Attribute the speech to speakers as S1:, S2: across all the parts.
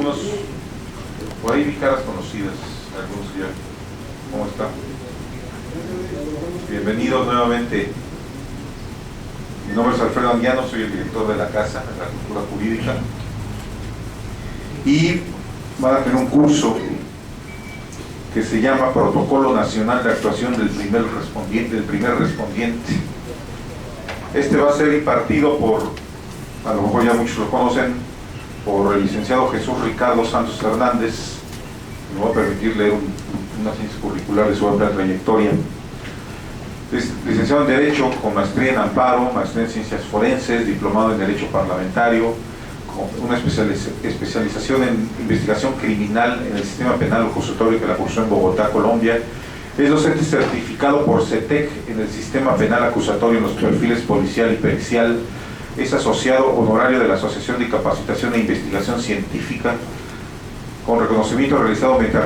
S1: algunos, por ahí vi caras conocidas, algunos ya. ¿Cómo están? Bienvenidos nuevamente. Mi nombre es Alfredo Anguiano, soy el director de la Casa de la Cultura Jurídica. Y van a tener un curso que se llama Protocolo Nacional de Actuación del primer respondiente. Este va a ser impartido por, a lo mejor ya muchos lo conocen, por el licenciado Jesús Ricardo Santos Hernández. Me voy a permitir leer una ciencia curricular de su amplia trayectoria. Es licenciado en Derecho con maestría en Amparo, maestría en Ciencias Forenses, diplomado en Derecho Parlamentario, con una especialización en investigación criminal en el sistema penal acusatorio que la cursó en Bogotá, Colombia. Es docente certificado por CETEC en el sistema penal acusatorio en los perfiles policial y pericial. Es asociado honorario de la Asociación de Capacitación e Investigación Científica, con reconocimiento realizado mediante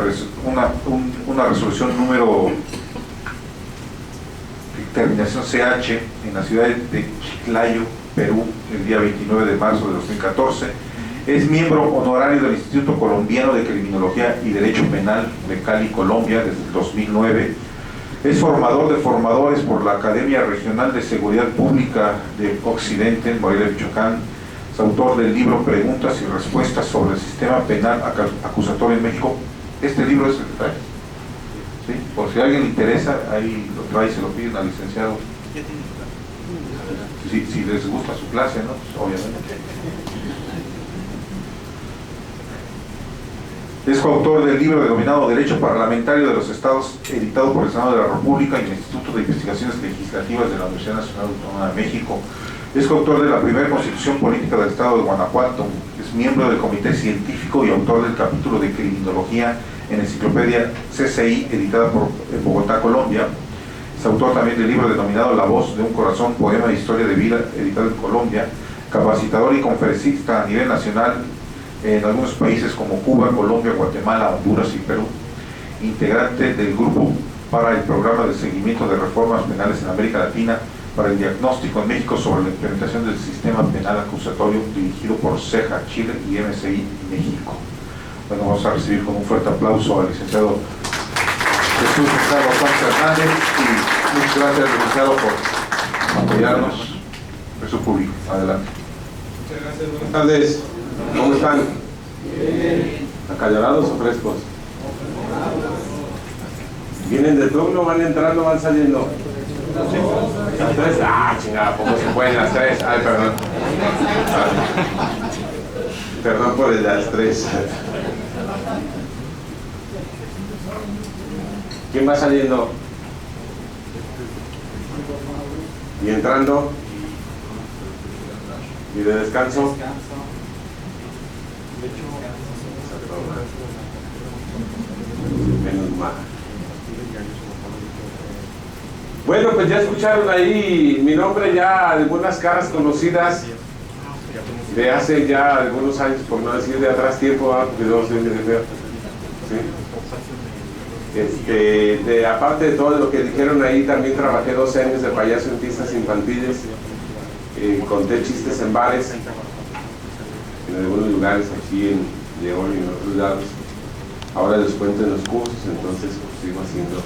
S1: una resolución número terminación CH en la ciudad de Chiclayo, Perú, el día 29 de marzo de 2014. Es miembro honorario del Instituto Colombiano de Criminología y Derecho Penal de Cali, Colombia, desde el 2009. Es formador de formadores por la Academia Regional de Seguridad Pública de Occidente, en Morelia, Michoacán. Es autor del libro Preguntas y Respuestas sobre el Sistema Penal Acusatorio en México. Este libro es el que trae. ¿Sí? Por si a alguien le interesa, ahí lo trae y se lo piden al licenciado. Si les gusta su clase, ¿no? Pues, obviamente. Es coautor del libro denominado Derecho Parlamentario de los Estados, editado por el Senado de la República y el Instituto de Investigaciones Legislativas de la Universidad Nacional Autónoma de México. Es coautor de la primera Constitución Política del Estado de Guanajuato. Es miembro del Comité Científico y autor del capítulo de Criminología en la enciclopedia CCI, editada por Bogotá, Colombia. Es autor también del libro denominado La Voz de un Corazón, poema de historia de vida, editado en Colombia. Capacitador y conferencista a nivel nacional en algunos países como Cuba, Colombia, Guatemala, Honduras y Perú. Integrante del grupo para el programa de seguimiento de reformas penales en América Latina para el diagnóstico en México sobre la implementación del sistema penal acusatorio, dirigido por CEJA Chile y MSI México. Bueno, vamos a recibir con un fuerte aplauso al licenciado Jesús Ricardo Santos Hernández y muchas gracias, licenciado, por apoyarnos. Eso público. Adelante.
S2: Muchas gracias, buenas tardes. ¿Cómo están? ¿Acalorados o frescos? ¿Vienen de turno, van entrando, van saliendo? ¿Las tres? Ah, chingada, ¿cómo se pueden las tres? Ay, perdón. Perdón por las tres. ¿Quién va saliendo? ¿Y entrando? ¿Y de descanso? Menos mal. Bueno, pues ya escucharon ahí mi nombre, ya algunas caras conocidas de hace ya algunos años, por no decir de atrás tiempo, porque yo soy de feo. ¿Sí? Aparte de todo lo que dijeron ahí, también trabajé 12 años de payaso en fiestas infantiles, conté chistes en bares, en algunos lugares aquí en León y en otros lados. Ahora les cuento en los cursos, entonces pues, sigo haciendo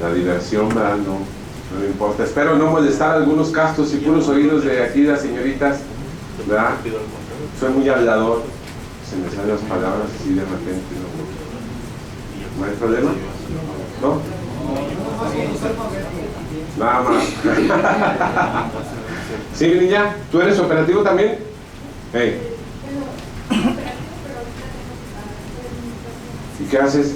S2: la diversión, ¿verdad? No me importa. Espero no molestar algunos castos y puros oídos de aquí las señoritas, ¿verdad? Soy muy hablador, se me salen las palabras así de repente, ¿no? ¿No hay problema? ¿No? Nada más. ¿Sí, mi niña? ¿Tú eres operativo también? Hey. ¿Y qué haces?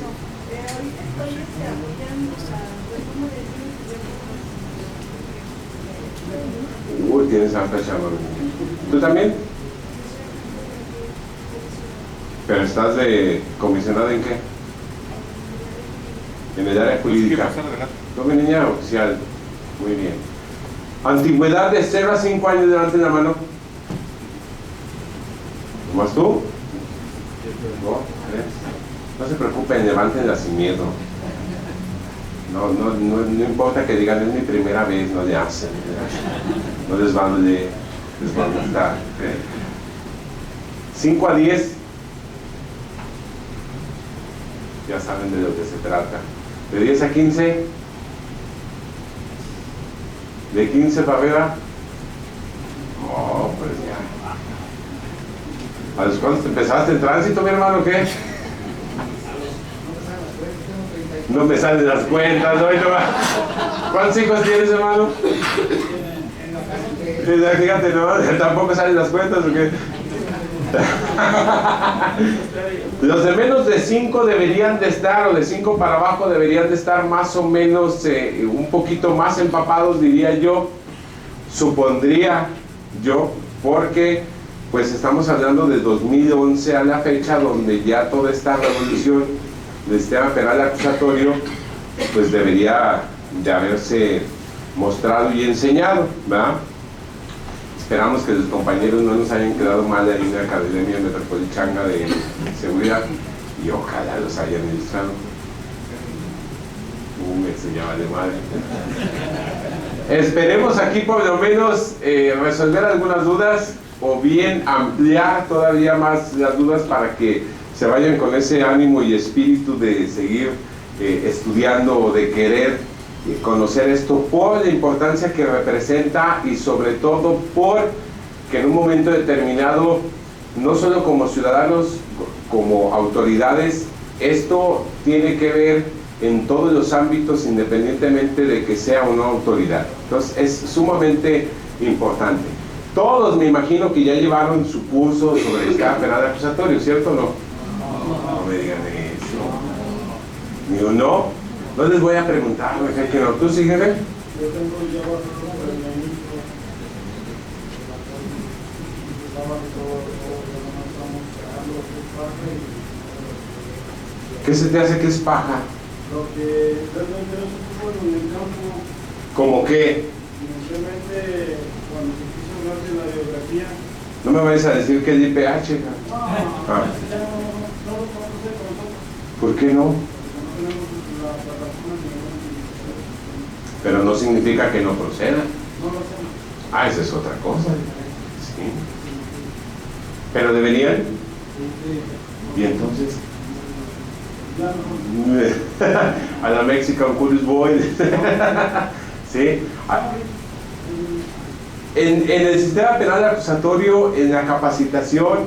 S2: Uy, tienes harta chamba. ¿Tú también? ¿Pero estás de comisionado en qué? En el área jurídica. ¿No, mi niña? Oficial. Muy bien. Antigüedad de 0 a 5 años, levanten la mano. ¿Más tú? ¿No? No se preocupen, levántenla sin miedo. No importa que digan, es mi primera vez, no le hacen. No les van a molestar. 5 a 10. ya saben de lo que se trata. De 10 a 15, de 15 para arriba, oh, pues ya. ¿A los cuantos empezaste el tránsito, mi hermano, o qué? No me salen las cuentas, ¿no? ¿Cuántos hijos tienes, hermano? Fíjate, ¿no? ¿Tampoco salen las cuentas o qué? Los de menos de 5 deberían de estar, o de 5 para abajo deberían de estar más o menos un poquito más empapados, diría yo, supondría yo, porque pues estamos hablando de 2011 a la fecha, donde ya toda esta revolución del sistema penal acusatorio pues debería de haberse mostrado y enseñado, ¿verdad? Esperamos que los compañeros no nos hayan quedado mal ahí en la Academia Metropolitana de Seguridad y ojalá los hayan ilustrado. Me enseñaba de madre. Esperemos aquí por lo menos resolver algunas dudas o bien ampliar todavía más las dudas para que se vayan con ese ánimo y espíritu de seguir estudiando o de querer conocer esto por la importancia que representa y sobre todo por que en un momento determinado, no solo como ciudadanos, como autoridades, esto tiene que ver en todos los ámbitos independientemente de que sea o no autoridad. Entonces es sumamente importante. Todos me imagino que ya llevaron su curso sobre el sistema penal acusatorio, ¿cierto o no? No me digan eso. Ni uno. No les voy a preguntar, que no. ¿Tú sígueme?
S3: Yo tengo ya bastante planeamiento.
S2: ¿Qué se te hace que es paja?
S3: Lo que realmente no se ocupa en el campo.
S2: ¿Cómo qué?
S3: Inicialmente, cuando se quiso hablar de la biografía.
S2: No me vayas a decir que es IPH.
S3: No,
S2: ah.
S3: no lo podemos hacer tampoco.
S2: ¿Por qué no? Pero no significa que no proceda.
S3: No lo hacemos.
S2: Ah, esa es otra cosa. Sí. ¿Pero deberían? ¿Y entonces? A la Mexican Curious Boy. ¿Sí? En el sistema penal acusatorio, en la capacitación,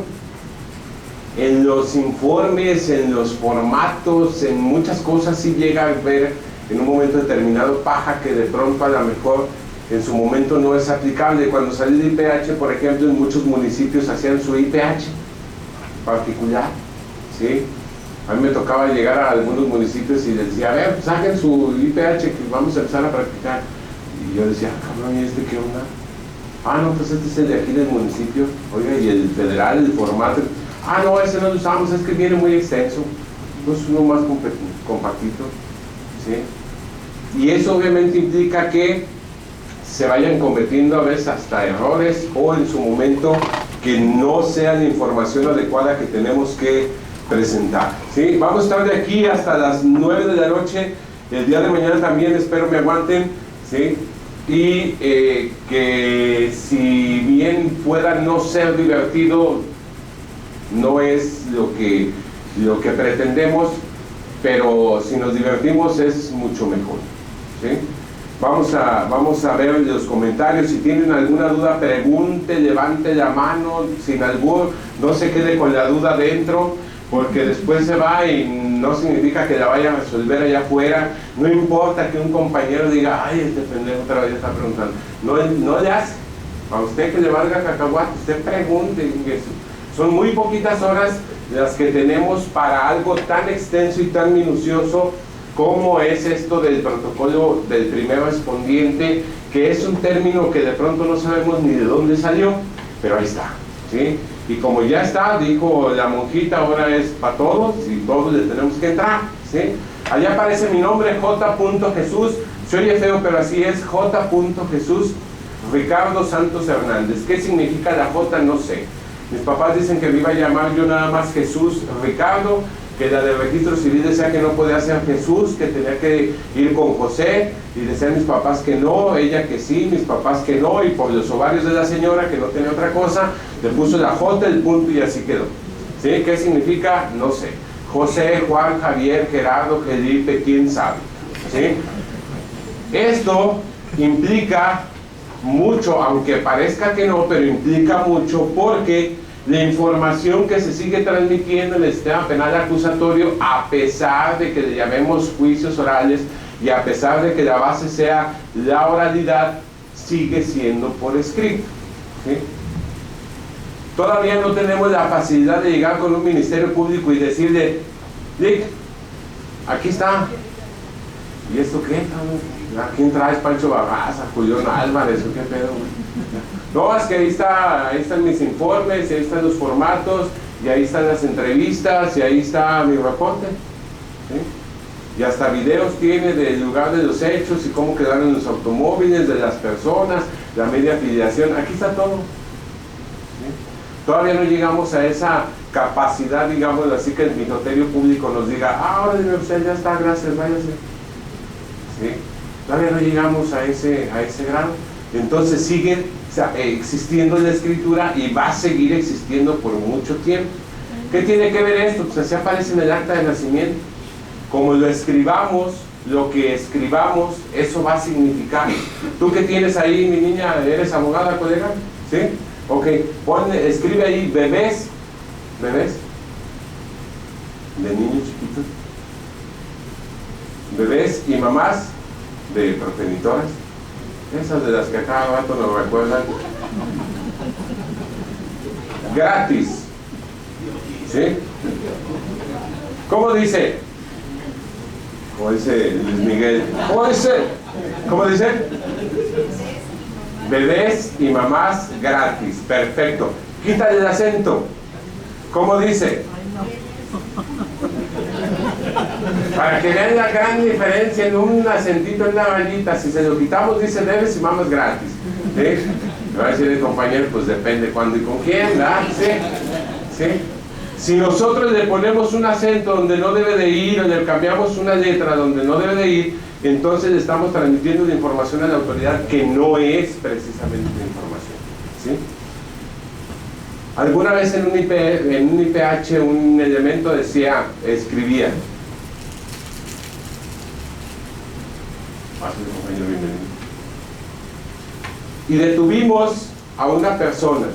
S2: en los informes, en los formatos, en muchas cosas sí llega a ver en un momento determinado paja que de pronto a lo mejor en su momento no es aplicable. Cuando salió el IPH, por ejemplo, en muchos municipios hacían su IPH particular, ¿sí? A mí me tocaba llegar a algunos municipios y les decía, a ver, saquen su IPH que vamos a empezar a practicar. Y yo decía, cabrón, ¿y este qué onda? Ah, no, pues este es el de aquí del municipio. Oiga, y el federal, el formato. Ah, no, ese no lo usamos, es que viene muy extenso. Pues uno más compactito, ¿sí? Y eso obviamente implica que se vayan cometiendo a veces hasta errores o en su momento que no sea la información adecuada que tenemos que presentar, ¿sí? Vamos a estar de aquí hasta las 9 de la noche. El día de mañana también espero me aguanten, ¿sí? Y que si bien pueda no ser divertido, no es lo que pretendemos, pero si nos divertimos es mucho mejor, ¿sí? Vamos a ver los comentarios. Si tienen alguna duda, pregunte, levante la mano sin albur, no se quede con la duda dentro, porque después se va y no significa que la vaya a resolver allá afuera. No importa que un compañero diga, ay, este pendejo otra vez está preguntando. No le hace. A usted que le valga cacahuate, usted pregunte. Son muy poquitas horas las que tenemos para algo tan extenso y tan minucioso como es esto del protocolo del primer respondiente, que es un término que de pronto no sabemos ni de dónde salió, pero ahí está, ¿sí? Y como ya está, dijo la monjita, ahora es para todos y todos le tenemos que entrar, ¿sí? Allá aparece mi nombre, J. Jesús, se oye feo, pero así es, J. Jesús Ricardo Santos Hernández. ¿Qué significa la J? No sé. Mis papás dicen que me iba a llamar yo nada más Jesús Ricardo, que la del registro civil decía que no podía ser Jesús, que tenía que ir con José, y decían mis papás que no, ella que sí, mis papás que no, y por los ovarios de la señora, que no tenía otra cosa, le puso la J, el punto, y así quedó, ¿sí? ¿Qué significa? No sé. José, Juan, Javier, Gerardo, Felipe, quién sabe, ¿sí? Esto implica mucho, aunque parezca que no, pero implica mucho, porque la información que se sigue transmitiendo en el sistema penal acusatorio, a pesar de que le llamemos juicios orales y a pesar de que la base sea la oralidad, sigue siendo por escrito, ¿sí? Todavía no tenemos la facilidad de llegar con un ministerio público y decirle: Dick, aquí está. ¿Y esto qué? ¿A quién traes? Pancho Barraza, Julián Álvarez, ¿o qué pedo? No, es que ahí están mis informes, ahí están los formatos, y ahí están las entrevistas, y ahí está mi reporte, ¿sí? Y hasta videos tiene del lugar de los hechos y cómo quedaron los automóviles de las personas, la media afiliación, aquí está todo, ¿sí? Todavía no llegamos a esa capacidad, digamos así, que el ministerio público nos diga: ahora dime usted, ya está, gracias, váyase, ¿sí? Todavía no llegamos a ese grado. Entonces sigue existiendo la escritura y va a seguir existiendo por mucho tiempo. ¿Qué tiene que ver esto? Pues así aparece en el acta de nacimiento. Como lo escribamos, lo que escribamos, eso va a significar. ¿Tú qué tienes ahí, mi niña? ¿Eres abogada, colega? ¿Sí? Ok, escribe ahí: bebés de niños chiquitos, bebés y mamás de progenitoras, esas de las que a cada rato nos recuerdan, gratis, ¿sí? ¿Cómo dice? Como dice Luis Miguel, ¿cómo dice? Bebés y mamás gratis, perfecto. Quítale el acento. ¿Cómo dice? Para que vean la gran diferencia en un acentito, en una rayita. Si se lo quitamos, dice bebés y mamás gratis, ¿sí? Me va a decir el compañero: pues depende cuándo y con quién, ¿verdad? ¿Sí? ¿Sí? Si nosotros le ponemos un acento donde no debe de ir, o le cambiamos una letra donde no debe de ir, entonces le estamos transmitiendo la información a la autoridad que no es precisamente la información, ¿sí? Alguna vez en un IPH un elemento escribía: y detuvimos a una persona,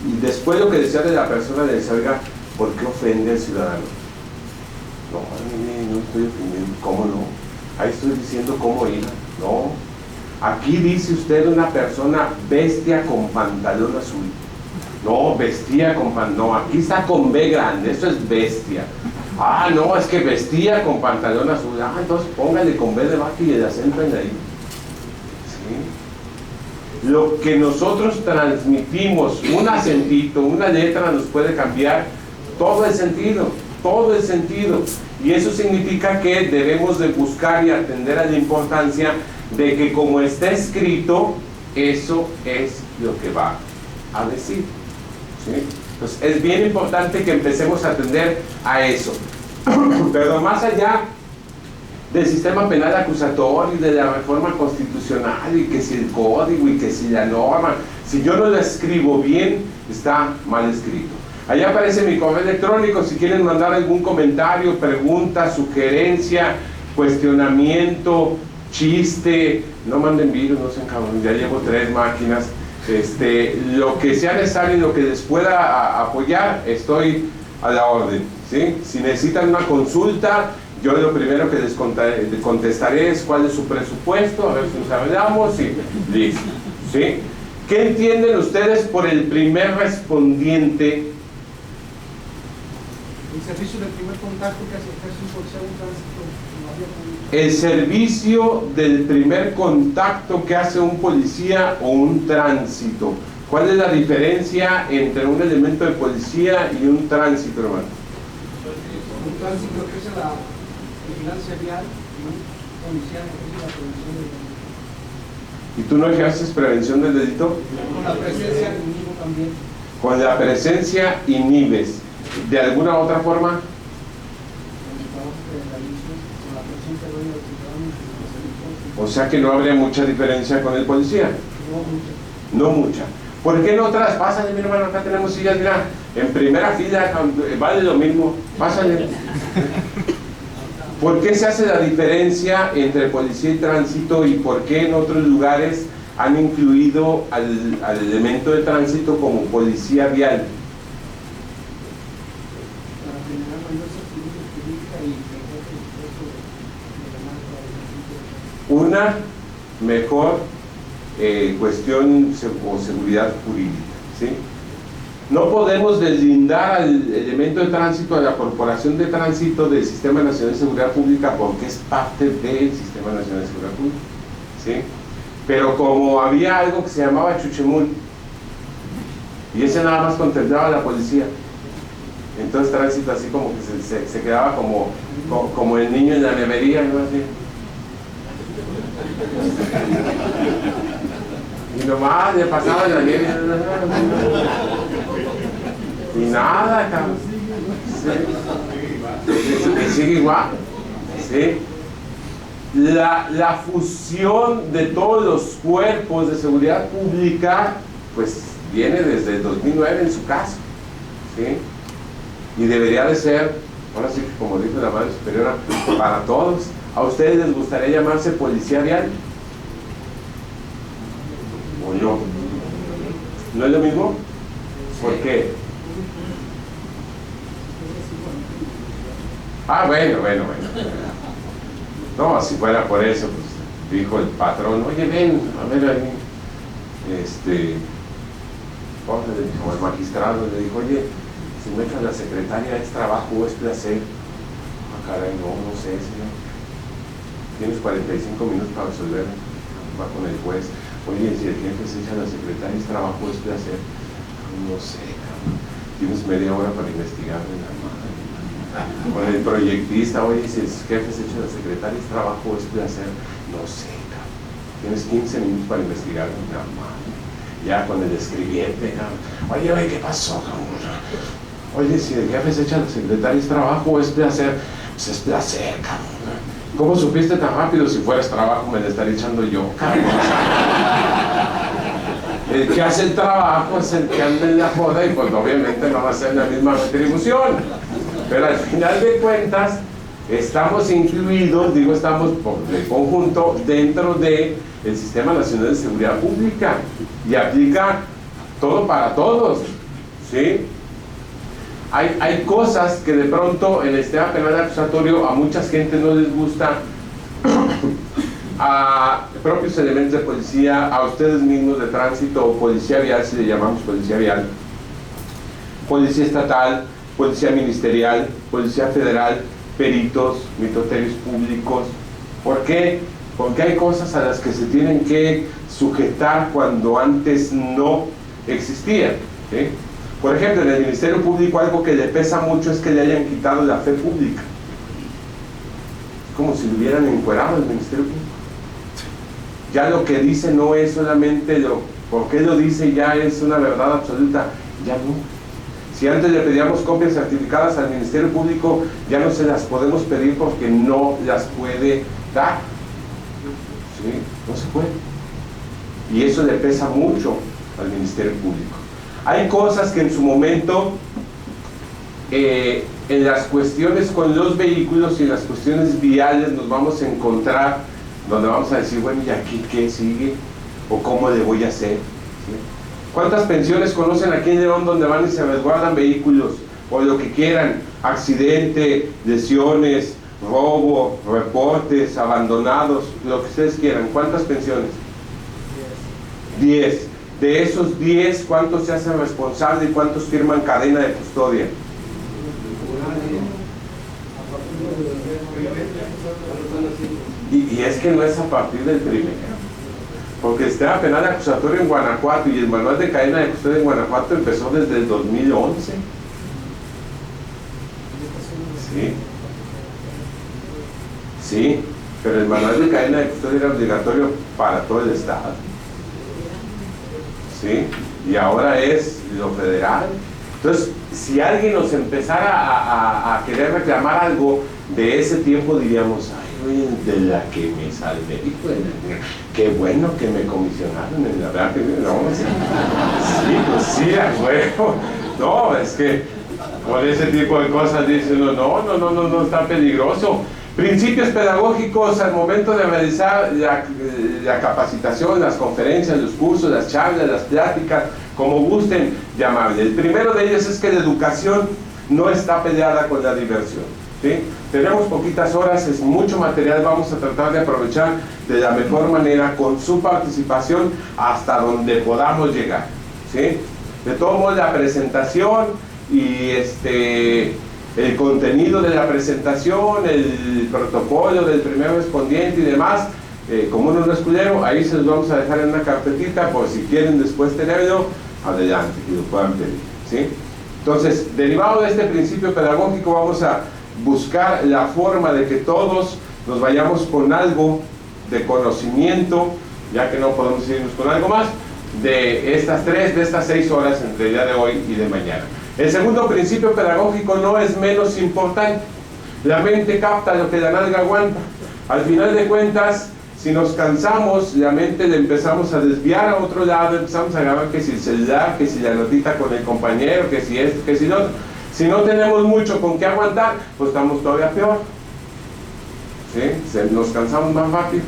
S2: y después lo que decía de la persona le decía: oiga, ¿por qué ofende al ciudadano? No estoy ofendiendo. ¿Cómo no? Ahí estoy diciendo cómo ir. No, aquí dice usted una persona bestia con pantalón azul. No, vestía con pantalón, no, aquí está con B grande, eso es bestia. Ah, no, es que vestía con pantalón azul. Ah, entonces póngale con B de vaca y el acento en ahí, ¿sí? Lo que nosotros transmitimos, un acentito, una letra, nos puede cambiar todo el sentido, todo el sentido. Y eso significa que debemos de buscar y atender a la importancia de que, como está escrito, eso es lo que va a decir, ¿sí? Entonces es bien importante que empecemos a atender a eso. Pero más allá del sistema penal acusatorio y de la reforma constitucional, y que si el código y que si la norma, si yo no la escribo bien, está mal escrito. Allá aparece mi correo electrónico si quieren mandar algún comentario, pregunta, sugerencia, cuestionamiento, chiste. No manden virus, no sean cabrones, ya llevo 3 máquinas. Lo que sea necesario y lo que les pueda apoyar, estoy a la orden, ¿sí? Si necesitan una consulta, yo lo primero que les contestaré es cuál es su presupuesto, a ver si nos hablamos y listo, ¿sí? ¿Qué entienden ustedes por el primer respondiente?
S3: El servicio del primer contacto que hace un policía, un tránsito.
S2: El servicio del primer contacto que hace un policía o un tránsito. ¿Cuál es la diferencia entre un elemento de policía y un tránsito, hermano?
S3: Un tránsito ejerce la vigilancia vial y un policía ejerce la prevención del delito.
S2: ¿Y tú no ejerces prevención del delito?
S3: Con la presencia inhibo también.
S2: Con la presencia inhibes. ¿De alguna otra forma? O sea que no habría mucha diferencia con el policía.
S3: No mucha.
S2: No mucha. ¿Por qué no otras? Pásale, mi hermano, acá tenemos sillas, mira. En primera fila vale lo mismo, pásale. ¿Por qué se hace la diferencia entre policía y tránsito y por qué en otros lugares han incluido al elemento de tránsito como policía vial? Una mejor cuestión o seguridad jurídica, ¿sí? No podemos deslindar al elemento de tránsito, a la Corporación de Tránsito del Sistema Nacional de Seguridad Pública, porque es parte del Sistema Nacional de Seguridad Pública, ¿sí? Pero como había algo que se llamaba chuchemul, y ese nada más contemplaba a la policía, entonces tránsito así como que se quedaba como el niño en la nevería, ¿no? Así. Y nomás le pasaba la nieve y nada, cabrón. Sí. Y sigue igual, ¿sí? La fusión de todos los cuerpos de seguridad pública pues viene desde el 2009 en su caso, ¿sí? Y debería de ser, ahora sí que como dijo la Madre Superiora, para todos. ¿A ustedes les gustaría llamarse policía vial? ¿O no? ¿No es lo mismo? ¿Por qué? Ah, bueno. No, si fuera por eso, pues dijo el patrón, oye, ven, a ver ahí. Como el magistrado le dijo, oye, si me echan la secretaria, ¿es trabajo o es placer? Ah, caray, no sé, señor. Tienes 45 minutos para resolver. Va con el juez. Oye, si el jefe se echa a la secretaria, ¿es trabajo o es placer? No sé, cabrón. Tienes media hora para investigar de la madre. Con el proyectista, oye, si el jefe se echa a la secretaria, ¿es trabajo o es placer? No sé, cabrón. Tienes 15 minutos para investigar de la madre. Ya con el escribiente, cabrón. Oye, ¿qué pasó, cabrón? Oye, si el jefe se echa a la secretaria, ¿es trabajo o es placer? Pues es placer, cabrón. ¿Cómo supiste tan rápido? Si fueras trabajo me lo estaría echando yo, cabrón. El que hace el trabajo es el que anda en la joda y pues obviamente no va a ser la misma retribución. Pero al final de cuentas estamos incluidos, estamos de conjunto dentro del Sistema Nacional de Seguridad Pública y aplica todo para todos, ¿sí? Hay cosas que de pronto en el sistema penal acusatorio a mucha gente no les gusta, a propios elementos de policía, a ustedes mismos de tránsito o policía vial, si le llamamos policía vial, policía estatal, policía ministerial, policía federal, peritos, ministerios públicos. ¿Por qué? Porque hay cosas a las que se tienen que sujetar cuando antes no existían, ¿sí? Por ejemplo, en el Ministerio Público algo que le pesa mucho es que le hayan quitado la fe pública. Es como si le hubieran encuerado al Ministerio Público. Ya lo que dice no es solamente por qué lo dice, ya es una verdad absoluta. Ya no. Si antes le pedíamos copias certificadas al Ministerio Público, ya no se las podemos pedir porque no las puede dar. ¿Sí? No se puede. Y eso le pesa mucho al Ministerio Público. Hay cosas que en su momento, en las cuestiones con los vehículos y en las cuestiones viales nos vamos a encontrar, donde vamos a decir, bueno, ¿y aquí qué sigue? ¿O cómo le voy a hacer? ¿Sí? ¿Cuántas pensiones conocen aquí en León donde van y se resguardan vehículos? O lo que quieran, accidente, lesiones, robo, reportes, abandonados, lo que ustedes quieran. ¿Cuántas pensiones? 10. De esos 10, ¿cuántos se hacen responsables y cuántos firman cadena de custodia? Y es que no es a partir del primero, porque el sistema penal acusatorio en Guanajuato y el manual de cadena de custodia en Guanajuato empezó desde el 2011. Sí, pero el manual de cadena de custodia era obligatorio para todo el estado. ¿Sí? Y ahora es lo federal. Entonces, si alguien nos empezara a querer reclamar algo de ese tiempo, diríamos, ay, de la que me salvé, qué bueno que me comisionaron, en la verdad que no, sí, pues sí, a huevo, No, es que por ese tipo de cosas dice uno, no, está peligroso. Principios pedagógicos al momento de realizar la capacitación, las conferencias, los cursos, las charlas, las pláticas, como gusten llamarle. El primero de ellos es que la educación no está peleada con la diversión, ¿sí? Tenemos poquitas horas, es mucho material, vamos a tratar de aprovechar de la mejor manera con su participación hasta donde podamos llegar, ¿sí? De todos modos, la presentación y el contenido de la presentación, el protocolo del primer respondiente y demás, como uno no es culero, ahí se los vamos a dejar en una carpetita por si quieren después tenerlo, adelante, que lo puedan pedir, ¿sí? Entonces, derivado de este principio pedagógico, vamos a buscar la forma de que todos nos vayamos con algo de conocimiento, ya que no podemos irnos con algo más, de estas 6 horas entre el día de hoy y de mañana. El segundo principio pedagógico no es menos importante. La mente capta lo que la nalga aguanta. Al final de cuentas, si nos cansamos, la mente le empezamos a desviar a otro lado, empezamos a agarrar que si el celular, que si la notita con el compañero, que si esto, que si lo otro. Si no tenemos mucho con qué aguantar, pues estamos todavía peor, ¿sí? Nos cansamos más rápido,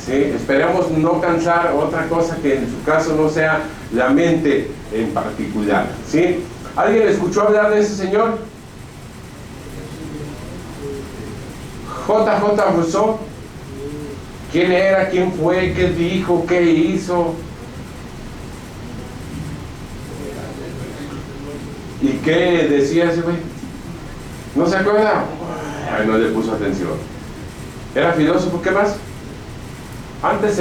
S2: ¿sí? Esperemos no cansar otra cosa que en su caso no sea la mente en particular, ¿sí? ¿Alguien escuchó hablar de ese señor? J.J. Rousseau. ¿Quién era? ¿Quién fue? ¿Qué dijo? ¿Qué hizo? ¿Y qué decía ese güey? ¿No se acuerda? Ay, no le puso atención. ¿Era filósofo? ¿Qué más? Antes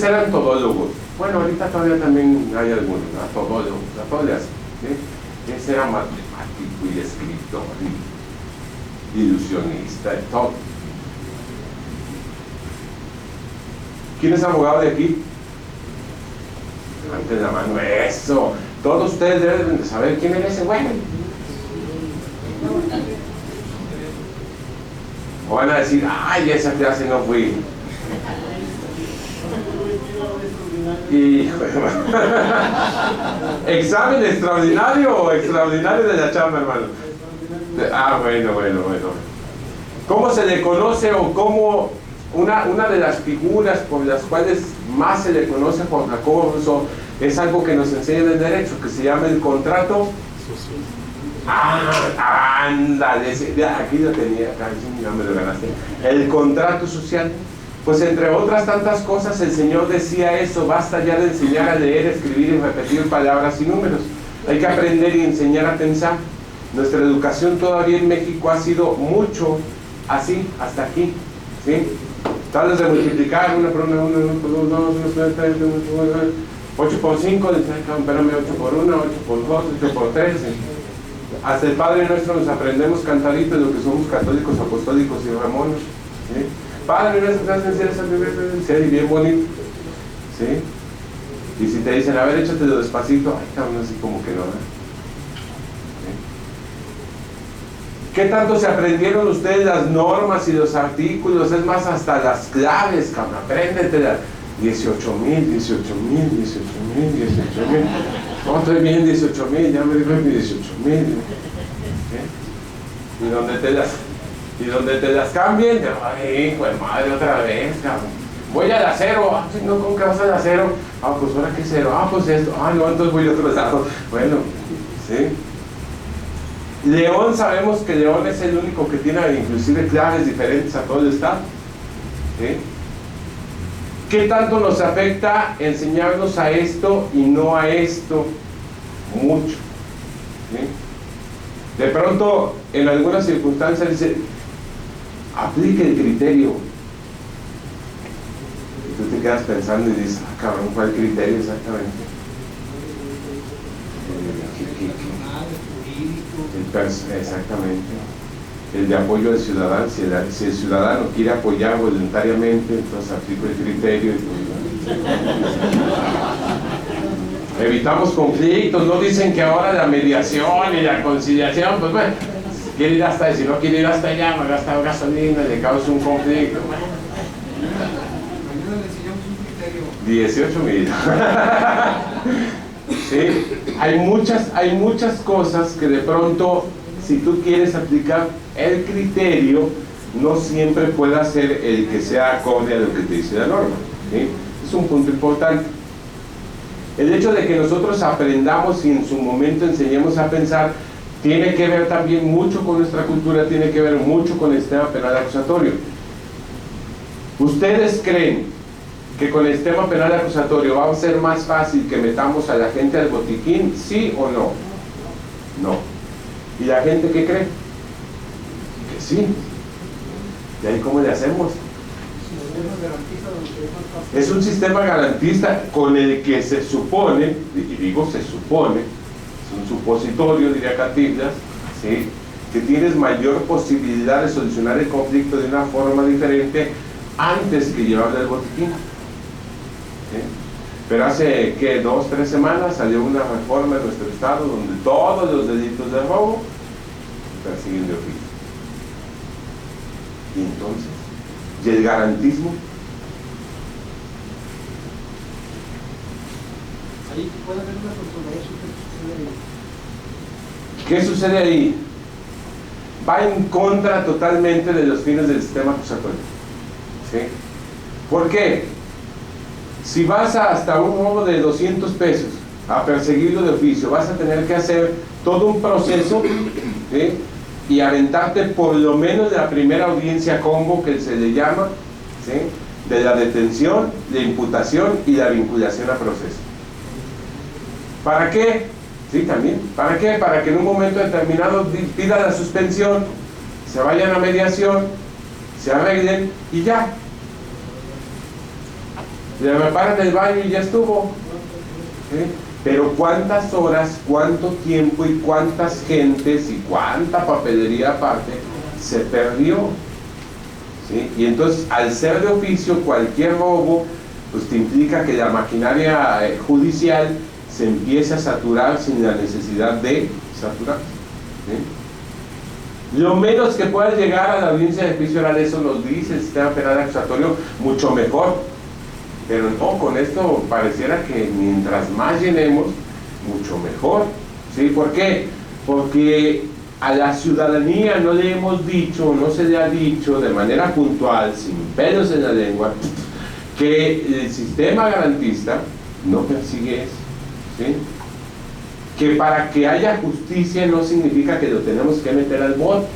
S2: eran todólogos. Bueno, ahorita todavía también hay algunos, todólogos, a todos le hacen, ¿sí? Ese era matemático y escritor y ilusionista y todo. ¿Quién es abogado de aquí? Levanten la mano. Eso. Todos ustedes deben de saber quién es ese güey. O van a decir, ay, esa clase no fui. Hijo de... ¿Examen extraordinario o extraordinario de la chamba, hermano? Bueno. ¿Cómo se le conoce o cómo una de las figuras por las cuales más se le conoce por Jacobo Rousseau es algo que nos enseña en el derecho, que se llama el contrato social? Ándale, aquí lo tenía, ya me lo ganaste. El contrato social. Pues entre otras tantas cosas el Señor decía eso: basta ya de enseñar a leer, escribir y repetir palabras y números. Hay que aprender y enseñar a pensar. Nuestra educación todavía en México ha sido mucho así, hasta aquí, ¿sí? Tablas de multiplicar, 1 por 1, 1 por 2, 8 por 5, espérame, 8 por 1, 8 por 2, 8 por 3. Hasta el Padre Nuestro nos aprendemos cantadito de lo que somos católicos, apostólicos y ramones, ¿sí? Padre Nuestro que estás en el cielo, y bien bonito, ¿sí? Y si te dicen, a ver, échatelo despacito, ay, cabrón, así como que no, ¿sí? ¿Qué tanto se aprendieron ustedes las normas y los artículos? Es más, hasta las claves, cabrón, apréndetelas. 18,000. No, estoy bien, 18,000, ya me dijo 18,000. ¿Sí? Y donde te las cambien, ay, hijo de madre, otra vez, cabrón. Voy al acero, no, ¿cómo que vas al acero? Pues ahora qué cero, pues esto, no, entonces voy a otro lado. Bueno, ¿sí? León, sabemos que León es el único que tiene inclusive claves diferentes a todo el estado, ¿sí? ¿Qué tanto nos afecta enseñarnos a esto y no a esto? Mucho, ¿sí? De pronto, en algunas circunstancias dice, aplique el criterio. Y tú te quedas pensando y dices, cabrón, ¿cuál criterio exactamente? Exactamente. El de apoyo al ciudadano. Si el ciudadano quiere apoyar voluntariamente, entonces aplico el criterio. Evitamos conflictos. No dicen que ahora la mediación y la conciliación, pues bueno, quiere ir hasta ahí, si no quiere ir hasta allá, no gasta gasolina, le causa un conflicto. Mañana le enseñamos un criterio. 18,000. ¿sí? Hay muchas cosas que de pronto, si tú quieres aplicar el criterio, no siempre puede ser el que sea acorde a lo que te dice la norma, ¿sí? Es un punto importante. El hecho de que nosotros aprendamos y en su momento enseñemos a pensar tiene que ver también mucho con nuestra cultura, tiene que ver mucho con el sistema penal acusatorio. ¿Ustedes creen que con el sistema penal acusatorio va a ser más fácil que metamos a la gente al botiquín, sí o no? No. ¿Y la gente qué cree? Que sí. ¿Y ahí cómo le hacemos? Es un sistema garantista con el que se supone, y digo se supone, es un supositorio, diría Cantinflas, ¿sí?, que tienes mayor posibilidad de solucionar el conflicto de una forma diferente antes que llevarle al botiquín, ¿sí? Pero hace, ¿qué?, 2 o 3 semanas salió una reforma en nuestro estado donde todos los delitos de robo se persiguen de oficio. Y entonces, ¿y el garantismo?
S3: Ahí puede haber una controversia.
S2: ¿Qué sucede ahí? Va en contra totalmente de los fines del sistema acusatorio, ¿sí? ¿Por qué? Si vas hasta un robo de 200 pesos a perseguirlo de oficio, vas a tener que hacer todo un proceso, ¿sí?, y aventarte por lo menos de la primera audiencia combo, que se le llama, ¿sí?, de la detención, la imputación y la vinculación a proceso. ¿Para qué? Sí, también. ¿Para qué? Para que en un momento determinado pida la suspensión, se vayan a mediación, se arreglen y ya. Le reparan el baño y ya estuvo, ¿sí? Pero ¿cuántas horas, cuánto tiempo y cuántas gentes y cuánta papelería aparte se perdió? ¿Sí? Y entonces, al ser de oficio, cualquier robo pues te implica que la maquinaria judicial se empieza a saturar sin la necesidad de saturar, ¿sí? Lo menos que puedas llegar a la audiencia de juicio oral, eso nos dice el sistema penal acusatorio, mucho mejor. Pero no, con esto pareciera que mientras más llenemos, mucho mejor, ¿sí? ¿Por qué? Porque a la ciudadanía no le hemos dicho, no se le ha dicho de manera puntual, sin pelos en la lengua, que el sistema garantista no persigue eso, ¿sí? Que para que haya justicia no significa que lo tenemos que meter al bote,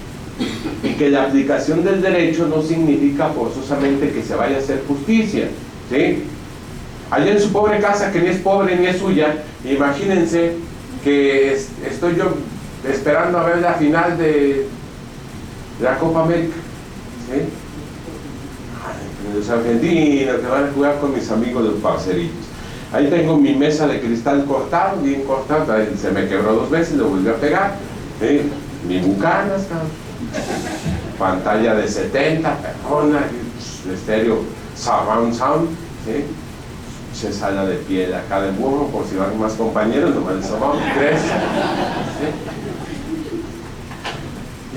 S2: y que la aplicación del derecho no significa forzosamente que se vaya a hacer justicia, ¿sí? Allá en su pobre casa, que ni es pobre ni es suya, imagínense que estoy yo esperando a ver la final de la Copa América, ¿sí? Los argentinos que van a jugar con mis amigos los parcerillos. Ahí tengo mi mesa de cristal cortado, bien cortado, se me quebró 2 veces, lo volví a pegar, ¿sí? Mi bucanas, pantalla de 70, perrona, estéreo surround sound, ¿sí? Se sala de piel acá de burro, por si van más compañeros, nomás el surround, 3, ¿sí?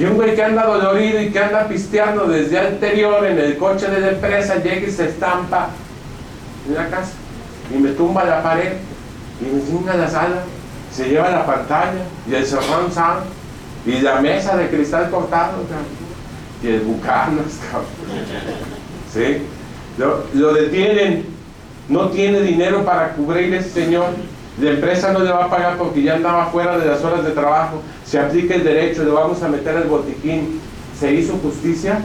S2: Y un güey que anda dolorido y que anda pisteando desde anterior en el coche de la empresa, llega y se estampa en la casa y me tumba la pared y me chinga la sala, se lleva la pantalla y el surround sound y la mesa de cristal cortado, y el bucanas, ¿sí? Lo detienen, no tiene dinero para cubrir ese señor, la empresa no le va a pagar porque ya andaba fuera de las horas de trabajo, se aplica el derecho, le vamos a meter al botiquín. ¿Se hizo justicia?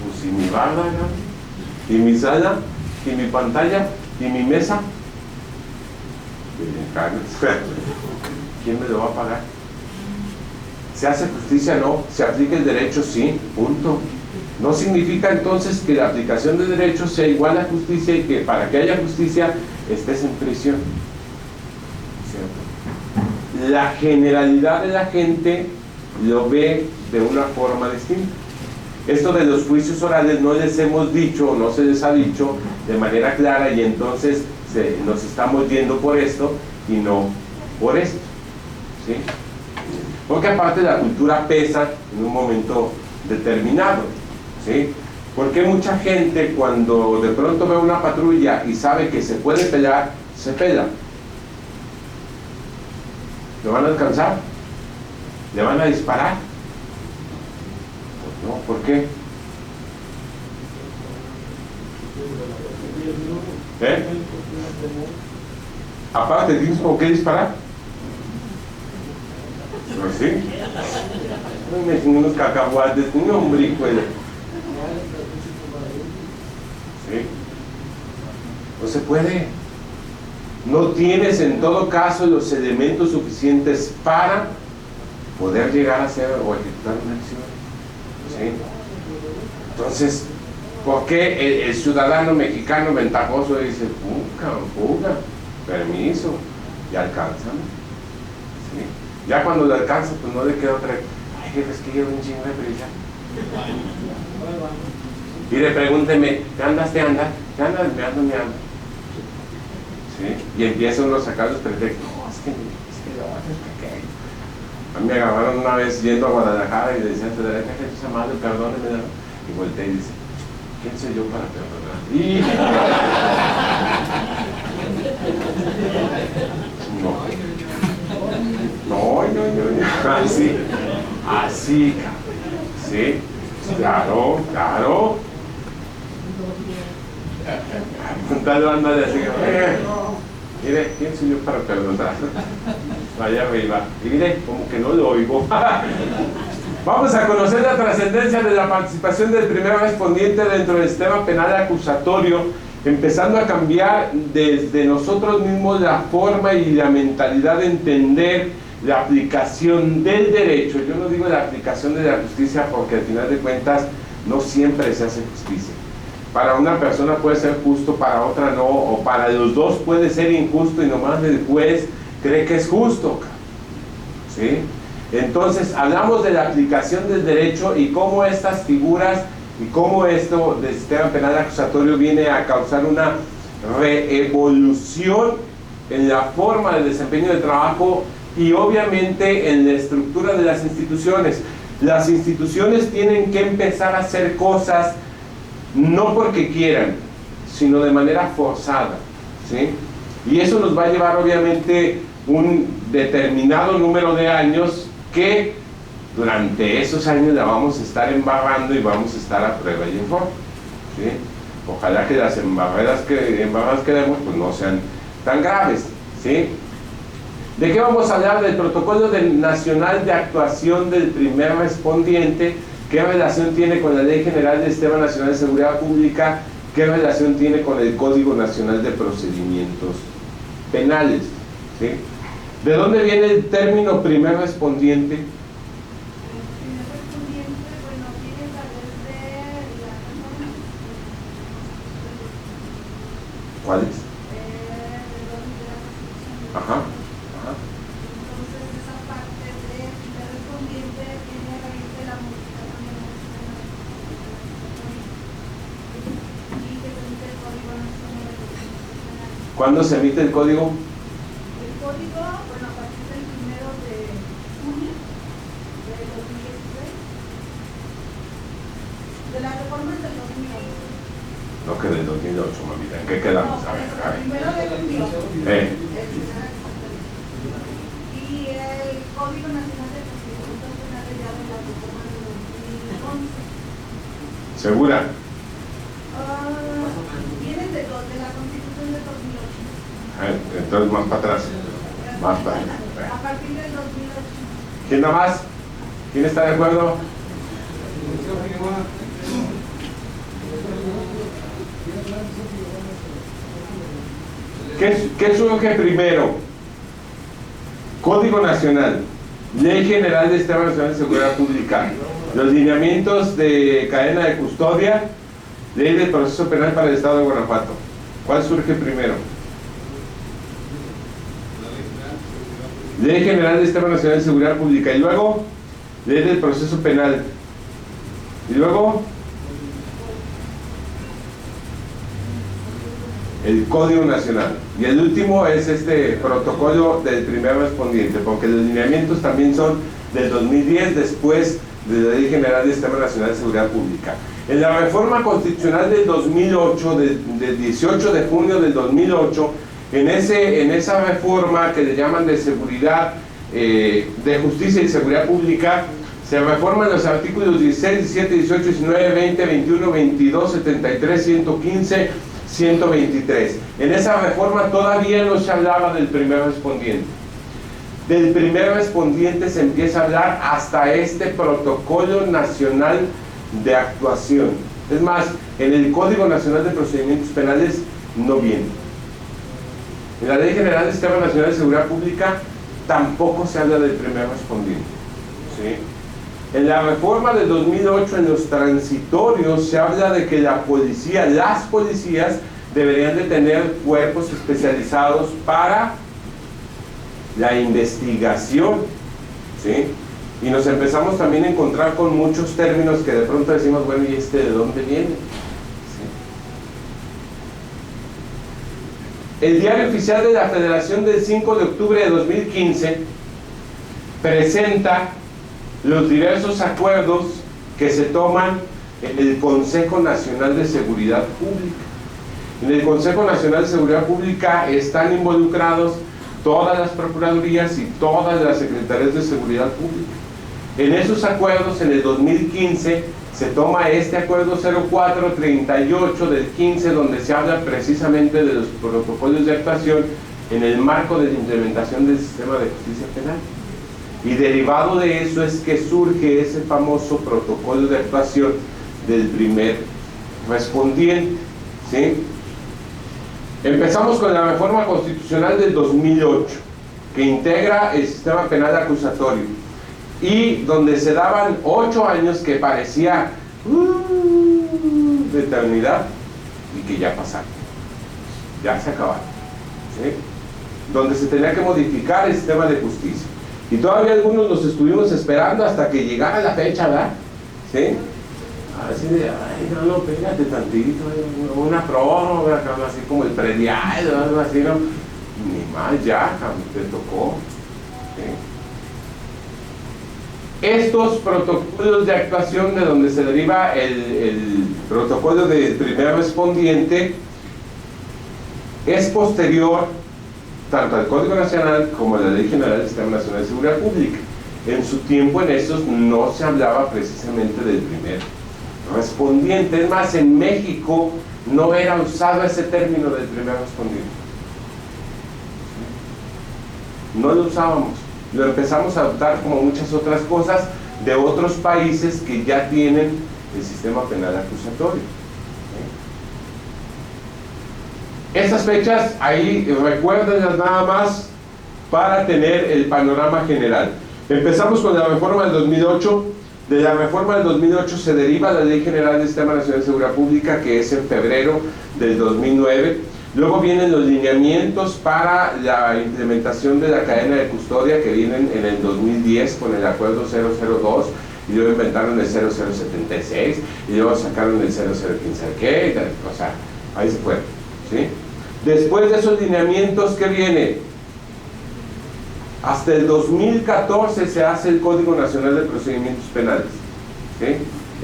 S2: Pues si mi barda, ¿no? Y mi sala, y mi pantalla, y mi mesa, ¿quién me lo va a pagar? ¿Se hace justicia? No. ¿Se aplica el derecho? Sí, punto. No significa entonces que la aplicación de derechos sea igual a justicia y que para que haya justicia estés en prisión, ¿cierto? La generalidad de la gente lo ve de una forma distinta. Esto de los juicios orales no les hemos dicho o no se les ha dicho de manera clara, y entonces nos estamos yendo por esto y no por esto, ¿sí? Porque aparte la cultura pesa en un momento determinado, ¿sí? Porque mucha gente cuando de pronto ve una patrulla y sabe que se puede pelear, se pela, ¿Le van a alcanzar? ¿Le van a disparar? Pues no, ¿por qué? Aparte, ¿tienes con qué disparar? Pues sí. Me hacen unos cacahuates, un hombre, pues. Sí. No se puede. No tienes en todo caso los elementos suficientes para poder llegar a hacer o ejecutar una acción. ¿Sí? Entonces, ¿por qué el ciudadano mexicano ventajoso dice, fuga, permiso, y alcanzan? ¿Sí? Ya cuando le alcanza, pues no le queda otra. Ay, jefe, es que llevo un chingo de prisa. Y le pregúnteme, ¿te andas? ¿Me ando? ¿Sí? Y empieza uno a sacar los pretextos. No, es que a mí me agarraron una vez yendo a Guadalajara y le decían, Federica, Jesús amado, perdóneme. Y volteé y dice, ¿quién soy yo para perdonar? No. Así, ¿sí? Claro. Apuntado anda de así, mire, ¿quién soy yo para perdonar? Vaya arriba. Y mire, como que no lo oigo. Vamos a conocer la trascendencia de la participación del primer respondiente dentro del sistema penal acusatorio, empezando a cambiar desde nosotros mismos la forma y la mentalidad de entender la aplicación del derecho. Yo no digo la aplicación de la justicia porque al final de cuentas no siempre se hace justicia. Para una persona puede ser justo, para otra no, o para los dos puede ser injusto y nomás el juez cree que es justo. ¿Sí? Entonces hablamos de la aplicación del derecho y cómo estas figuras y cómo esto del sistema penal acusatorio viene a causar una reevolución en la forma de desempeño del trabajo y obviamente en la estructura de las instituciones. Las instituciones tienen que empezar a hacer cosas no porque quieran, sino de manera forzada, ¿sí? Y eso nos va a llevar obviamente un determinado número de años que durante esos años la vamos a estar embarrando y vamos a estar a prueba y error, ¿sí? Ojalá que las embarradas que demos pues no sean tan graves, ¿sí? ¿De qué vamos a hablar? Del protocolo nacional de actuación del primer respondiente. ¿Qué relación tiene con la Ley General del Sistema Nacional de Seguridad Pública? ¿Qué relación tiene con el Código Nacional de Procedimientos Penales? ¿Sí? ¿De dónde viene el término primer respondiente? ¿Cuál es? Ajá.
S4: Entonces esa parte de primer respondiente tiene a raíz de la modificación y que se emite el Código Nacional de Procedimientos Penales.
S2: ¿Cuándo se emite el código?
S4: El código, bueno, a partir del 1 de junio de 2016, de la reforma del 2011.
S2: No, que del 2008, mamita. ¿En qué quedamos?
S4: No,
S2: A ver.
S4: primero de junio. Y el Código Nacional de Procedimientos Penales ya de la reforma del 2011.
S2: ¿Segura?
S4: Vienen de la Constitución del 2008.
S2: Entonces más para atrás. Más para atrás.
S4: A partir del 2008.
S2: ¿Quién nada más? ¿Quién está de acuerdo? ¿Qué surge primero? Código Nacional, Ley General del Sistema Nacional de Seguridad Pública, los lineamientos de cadena de custodia, Ley del Proceso Penal para el Estado de Guanajuato. ¿Cuál surge primero? Ley General del Sistema Nacional de Seguridad Pública y luego Ley del Proceso Penal y luego el Código Nacional, y el último es este protocolo del primer respondiente, porque los lineamientos también son del 2010, después de la Ley General del Sistema Nacional de Seguridad Pública. En la reforma constitucional del 2008, del 18 de junio del 2008, en esa reforma que le llaman de seguridad de Justicia y Seguridad Pública, se reforman los artículos 16, 17, 18, 19, 20, 21, 22, 73, 115, 123. En esa reforma todavía no se hablaba del primer respondiente. Del primer respondiente se empieza a hablar hasta este Protocolo Nacional de Actuación. Es más, en el Código Nacional de Procedimientos Penales no viene. En la Ley General del Sistema Nacional de Seguridad Pública tampoco se habla del primer respondiente, ¿sí? En la reforma del 2008, en los transitorios, se habla de que la policía, las policías, deberían de tener cuerpos especializados para la investigación, ¿sí? Y nos empezamos también a encontrar con muchos términos que de pronto decimos, bueno, ¿y este de dónde viene? ¿Sí? El Diario Oficial de la Federación del 5 de octubre de 2015 presenta los diversos acuerdos que se toman en el Consejo Nacional de Seguridad Pública. En el Consejo Nacional de Seguridad Pública están involucrados todas las procuradurías y todas las secretarías de seguridad pública. En esos acuerdos, en el 2015, se toma este acuerdo 0438 del 15, donde se habla precisamente de los protocolos de actuación en el marco de la implementación del sistema de justicia penal. Y derivado de eso es que surge ese famoso protocolo de actuación del primer respondiente, ¿sí? Empezamos con la reforma constitucional del 2008, que integra el sistema penal acusatorio, y donde se daban 8 años que parecía de eternidad, y que ya pasaron, ya se acabaron, ¿sí? Donde se tenía que modificar el sistema de justicia. Y todavía algunos nos estuvimos esperando hasta que llegara la fecha, ¿verdad? ¿Sí? Así de, ay, no, pégate tantito, una prórroga, así como el predial, o algo así, ¿no? Ni más, ya, te tocó. ¿Sí? Estos protocolos de actuación, de donde se deriva el protocolo de primer respondiente, es posterior tanto al Código Nacional como a la Ley General del Sistema Nacional de Seguridad Pública. En su tiempo, en estos no se hablaba precisamente del primer respondiente. Es más, en México no era usado ese término del primer respondiente. No lo usábamos. Lo empezamos a adoptar, como muchas otras cosas, de otros países que ya tienen el sistema penal acusatorio. Estas fechas ahí recuérdenlas nada más para tener el panorama general. Empezamos con la reforma del 2008. De la reforma del 2008 se deriva la Ley General del Sistema Nacional de Seguridad Pública, que es en febrero del 2009. Luego vienen los lineamientos para la implementación de la cadena de custodia, que vienen en el 2010 con el acuerdo 002, y luego inventaron el 0076, y luego sacaron el 0015 qué, o sea, ahí se fue, ¿sí? Después de esos lineamientos, ¿qué viene? Hasta el 2014 se hace el Código Nacional de Procedimientos Penales, ¿sí?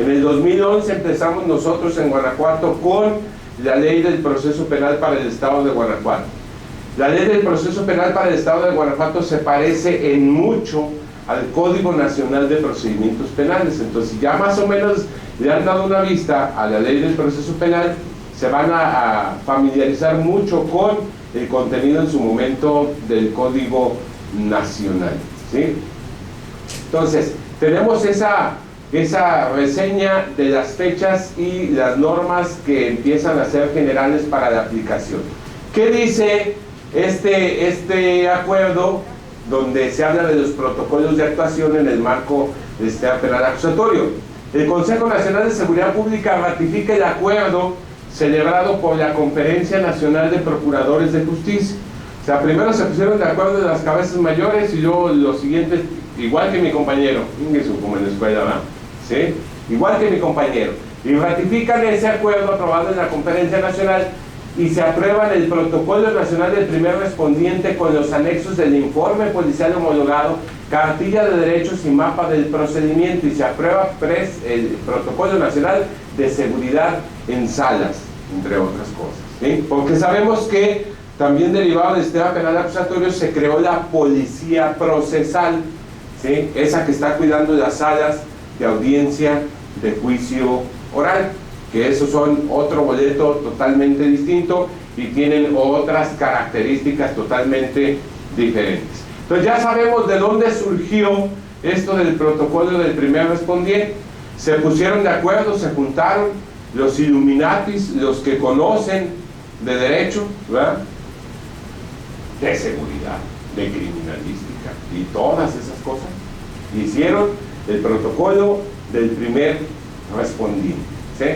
S2: En el 2011 empezamos nosotros en Guanajuato con la Ley del Proceso Penal para el Estado de Guanajuato. La Ley del Proceso Penal para el Estado de Guanajuato se parece en mucho al Código Nacional de Procedimientos Penales. Entonces, ya más o menos le han dado una vista a la Ley del Proceso Penal, se van a familiarizar mucho con el contenido en su momento del Código Nacional, ¿sí? Entonces, tenemos esa reseña de las fechas y las normas que empiezan a ser generales para la aplicación. ¿Qué dice este acuerdo donde se habla de los protocolos de actuación en el marco del sistema penal acusatorio? El Consejo Nacional de Seguridad Pública ratifica el acuerdo celebrado por la Conferencia Nacional de Procuradores de Justicia. O sea, primero se pusieron de acuerdo de las cabezas mayores y luego los siguientes, igual que mi compañero, como en la escuela, ¿verdad? ¿Sí? Igual que mi compañero, y ratifican ese acuerdo aprobado en la Conferencia Nacional y se aprueba el Protocolo Nacional del Primer Respondiente con los anexos del informe policial homologado, cartilla de derechos y mapa del procedimiento, y se aprueba el Protocolo Nacional de Seguridad en Salas, entre otras cosas, ¿sí? Porque sabemos que también derivado del sistema penal acusatorio, se creó la policía procesal, ¿sí? Esa que está cuidando las salas de audiencia de juicio oral, que esos son otro boleto totalmente distinto y tienen otras características totalmente diferentes. Entonces ya sabemos de dónde surgió esto del protocolo del primer respondiente. Se pusieron de acuerdo, se juntaron los Illuminatis, los que conocen de derecho, ¿verdad?, de seguridad, de criminalística y todas esas cosas, hicieron el protocolo del primer respondiente, ¿sí?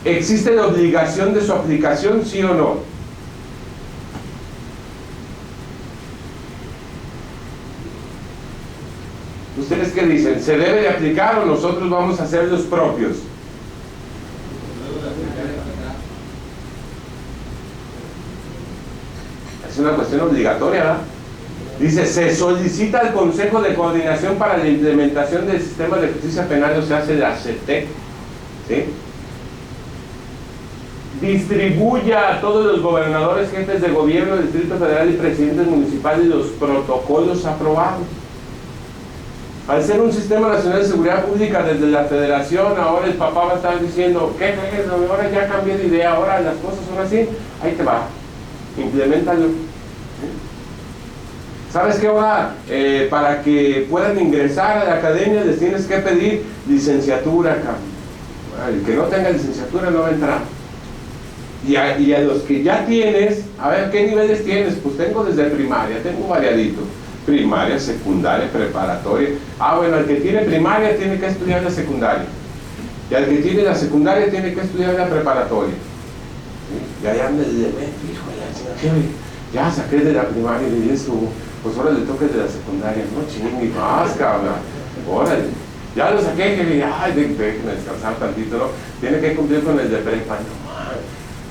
S2: ¿Existe la obligación de su aplicación, sí o no? ¿Ustedes qué dicen? ¿Se debe de aplicar o nosotros vamos a hacer los propios? Es una cuestión obligatoria, ¿verdad? Dice, se solicita al Consejo de Coordinación para la implementación del sistema de justicia penal, o sea, hace la CETEC, ¿sí? Distribuya a todos los gobernadores, jefes de gobierno del Distrito Federal y presidentes municipales los protocolos aprobados. Al ser un sistema nacional de seguridad pública desde la federación, ahora el papá va a estar diciendo, ¿qué es? Ahora ya cambié de idea, ahora las cosas son así, ahí te va, implementalo. ¿Sabes qué? Ahora, para que puedan ingresar a la academia les tienes que pedir licenciatura, cabrón. El que no tenga licenciatura no va a entrar. Y a los que ya tienes, a ver, ¿qué niveles tienes? Pues tengo desde primaria, tengo variadito. Primaria, secundaria, preparatoria. Ah, bueno, el que tiene primaria tiene que estudiar la secundaria. Y al que tiene la secundaria tiene que estudiar la preparatoria. ¿Sí? Y allá me le híjole, ya saqué de la primaria y eso, pues ahora le toca el de la secundaria. No chingue más, cabrón. Órale. Ya lo saqué, que ay, déjenme descansar tantito, ¿no? Tiene que cumplir con el de prepa.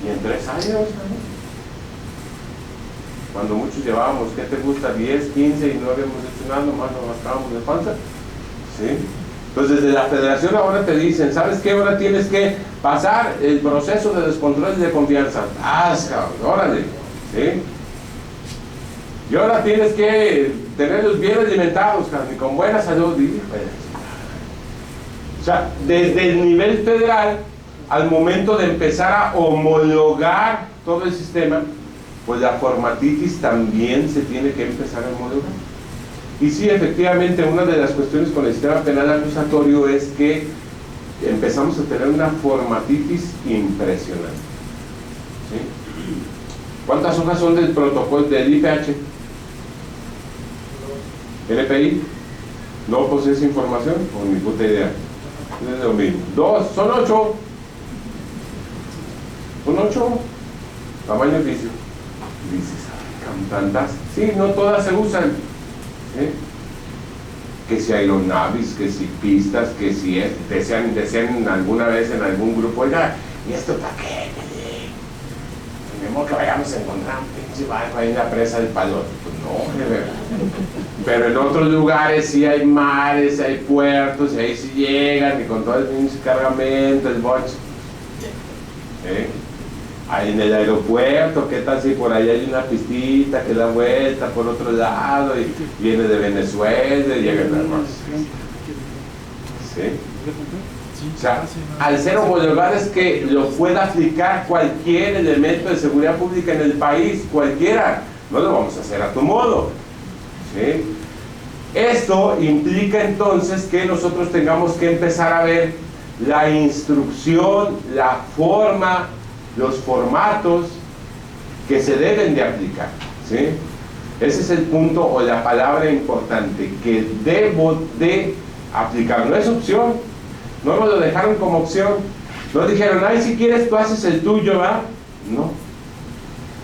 S2: Y en 3 años, ¿no? Cuando muchos llevábamos, ¿qué te gusta? 10, 15 y no habíamos hecho nada, nomás nos gastábamos de falta. ¿Sí? Entonces desde la federación ahora te dicen, ¿sabes qué? Ahora tienes que pasar el proceso de descontrol y de confianza. Cabrón, órale. ¿Sí? Y ahora tienes que tenerlos bien alimentados, cabrón, y con buena salud. O sea, desde el nivel federal, al momento de empezar a homologar todo el sistema, pues la formatitis también se tiene que empezar a homologar. Y sí, efectivamente, una de las cuestiones con el sistema penal acusatorio es que empezamos a tener una formatitis impresionante. ¿Sí? ¿Cuántas hojas son del protocolo del IPH? ¿LPI? ¿No posees información? O ni puta idea. Es lo mismo. 2, son 8. Son 8. Tamaño oficio. Dices, ay, tantas. Sí, no todas se usan. Que si aeronavis, que si pistas, que si decían alguna vez en algún grupo, oiga, ¿y esto para qué? Tenemos que vayamos a encontrar un pinche barco ahí en la presa del Palote. Pues no, pero en otros lugares sí hay mares, hay puertos, y ahí sí llegan, y con todo el pinche cargamento, el boche. Ahí en el aeropuerto, ¿qué tal si por ahí hay una pistita que da vuelta por otro lado y viene de Venezuela y llega a la ¿sí? O sea, al ser homologar es que lo pueda aplicar cualquier elemento de seguridad pública en el país, cualquiera, no lo vamos a hacer a tu modo. ¿Sí? Esto implica entonces que nosotros tengamos que empezar a ver la instrucción, la forma, los formatos que se deben de aplicar. ¿Sí? Ese es el punto o la palabra importante, que debo de aplicar. No es opción, no me lo dejaron como opción, no dijeron, ay, si quieres tú haces el tuyo, ¿verdad? No,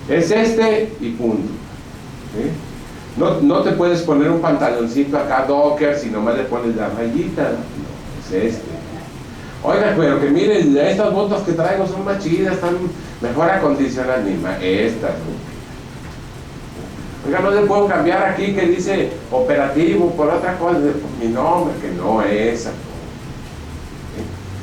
S2: es este y punto. ¿Sí? No te puedes poner un pantaloncito acá docker si nomás le pones la rayita, no, es este. Oiga, pero que miren, estas botas que traigo son más chidas, están mejor acondicionadas, estas. Oiga, no le puedo cambiar aquí que dice operativo por otra cosa, mi nombre, que no es esa.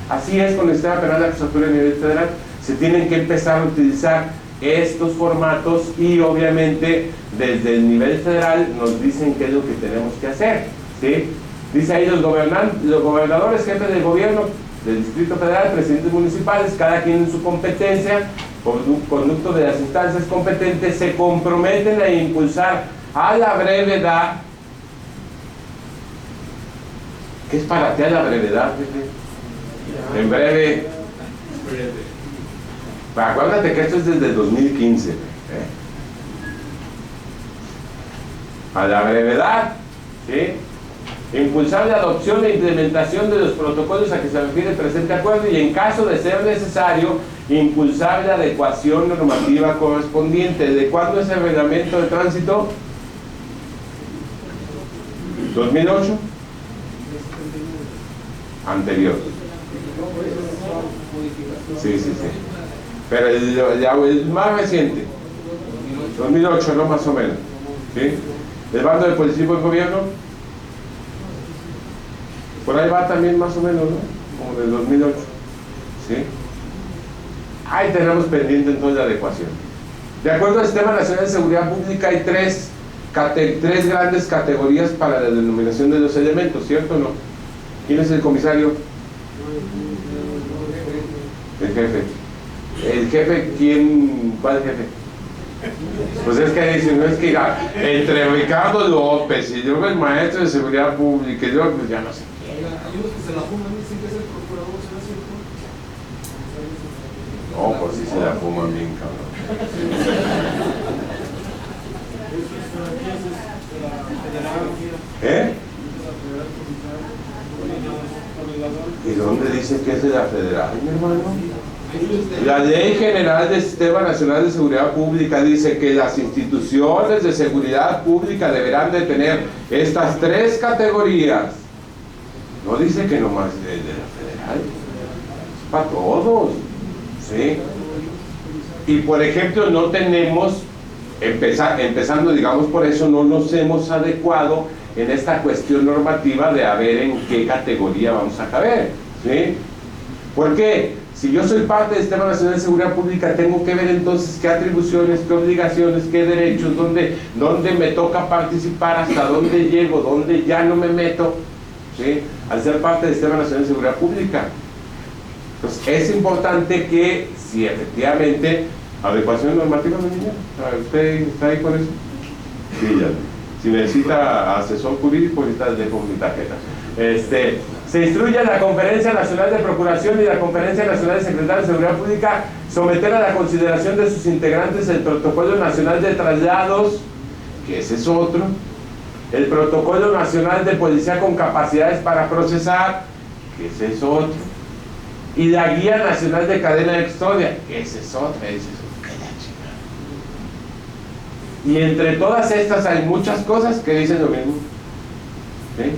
S2: Así es con el sistema penal acusatorio a nivel federal. Se tienen que empezar a utilizar estos formatos y obviamente desde el nivel federal nos dicen qué es lo que tenemos que hacer, ¿sí? Dice ahí los gobernadores, jefes de gobierno del Distrito Federal, presidentes municipales, cada quien en su competencia, por conducto de las instancias competentes, se comprometen a impulsar a la brevedad. ¿Qué es para ti a la brevedad, jefe? En breve. Acuérdate que esto es desde el 2015. A la brevedad, ¿sí? Impulsar la adopción e implementación de los protocolos a que se refiere el presente acuerdo y en caso de ser necesario, impulsar la adecuación normativa correspondiente. ¿De cuándo es el reglamento de tránsito? 2008. Anterior. Sí. Pero el más reciente, 2008, ¿no? Más o menos. ¿Sí? El bando de policía y buen gobierno, por ahí va también más o menos, ¿no? Como del 2008. ¿Sí? Ahí tenemos pendiente entonces la adecuación. De acuerdo al Sistema Nacional de Seguridad Pública hay tres grandes categorías para la denominación de los elementos, ¿cierto o no? ¿Quién es el comisario? El jefe. ¿El jefe quién? ¿Cuál jefe? Pues es que dicen, no es que entre Ricardo López y yo el maestro de seguridad pública y yo pues ya no sé.
S3: Hay unos que se la fuman, dicen que es el procurador, ¿será cierto?
S2: No, pues sí se la fuman bien, cabrón. ¿Eh? ¿Y dónde dice que es de la federal, mi hermano? La Ley General del Sistema Nacional de Seguridad Pública dice que las instituciones de seguridad pública deberán de tener estas tres categorías. No dice que nomás de la federal, es para todos, ¿sí? Y por ejemplo no tenemos, empezando digamos por eso, no nos hemos adecuado en esta cuestión normativa de a ver en qué categoría vamos a caber, ¿sí? ¿Por qué? Si yo soy parte del Sistema Nacional de Seguridad Pública, tengo que ver entonces qué atribuciones, qué obligaciones, qué derechos, dónde me toca participar, hasta dónde llego, dónde ya no me meto, ¿sí? Al ser parte del Sistema Nacional de Seguridad Pública. Entonces es importante que, si efectivamente, adecuación normativa, ¿no, niña? ¿Usted está ahí con eso? Sí, ya. Si necesita asesor jurídico, ahorita le dejo mi tarjeta. Se instruye a la Conferencia Nacional de Procuración y la Conferencia Nacional de Secretarios de Seguridad Pública someter a la consideración de sus integrantes el Protocolo Nacional de Traslados, que ese es otro, el Protocolo Nacional de Policía con Capacidades para Procesar, que ese es otro, y la Guía Nacional de Cadena de Custodia, que ese es otro, y entre todas estas hay muchas cosas que dicen lo mismo, ¿sí?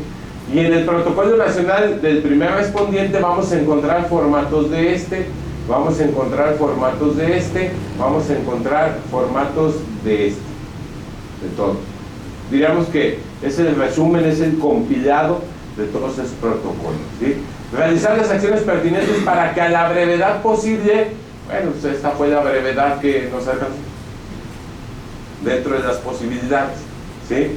S2: Y en el Protocolo Nacional del primer respondiente vamos a encontrar formatos de vamos a encontrar formatos de vamos a encontrar formatos de de todo. Diríamos que es el resumen, es el compilado de todos esos protocolos, ¿sí? Realizar las acciones pertinentes para que a la brevedad posible, bueno, pues esta fue la brevedad que nos alcanzó dentro de las posibilidades, ¿sí?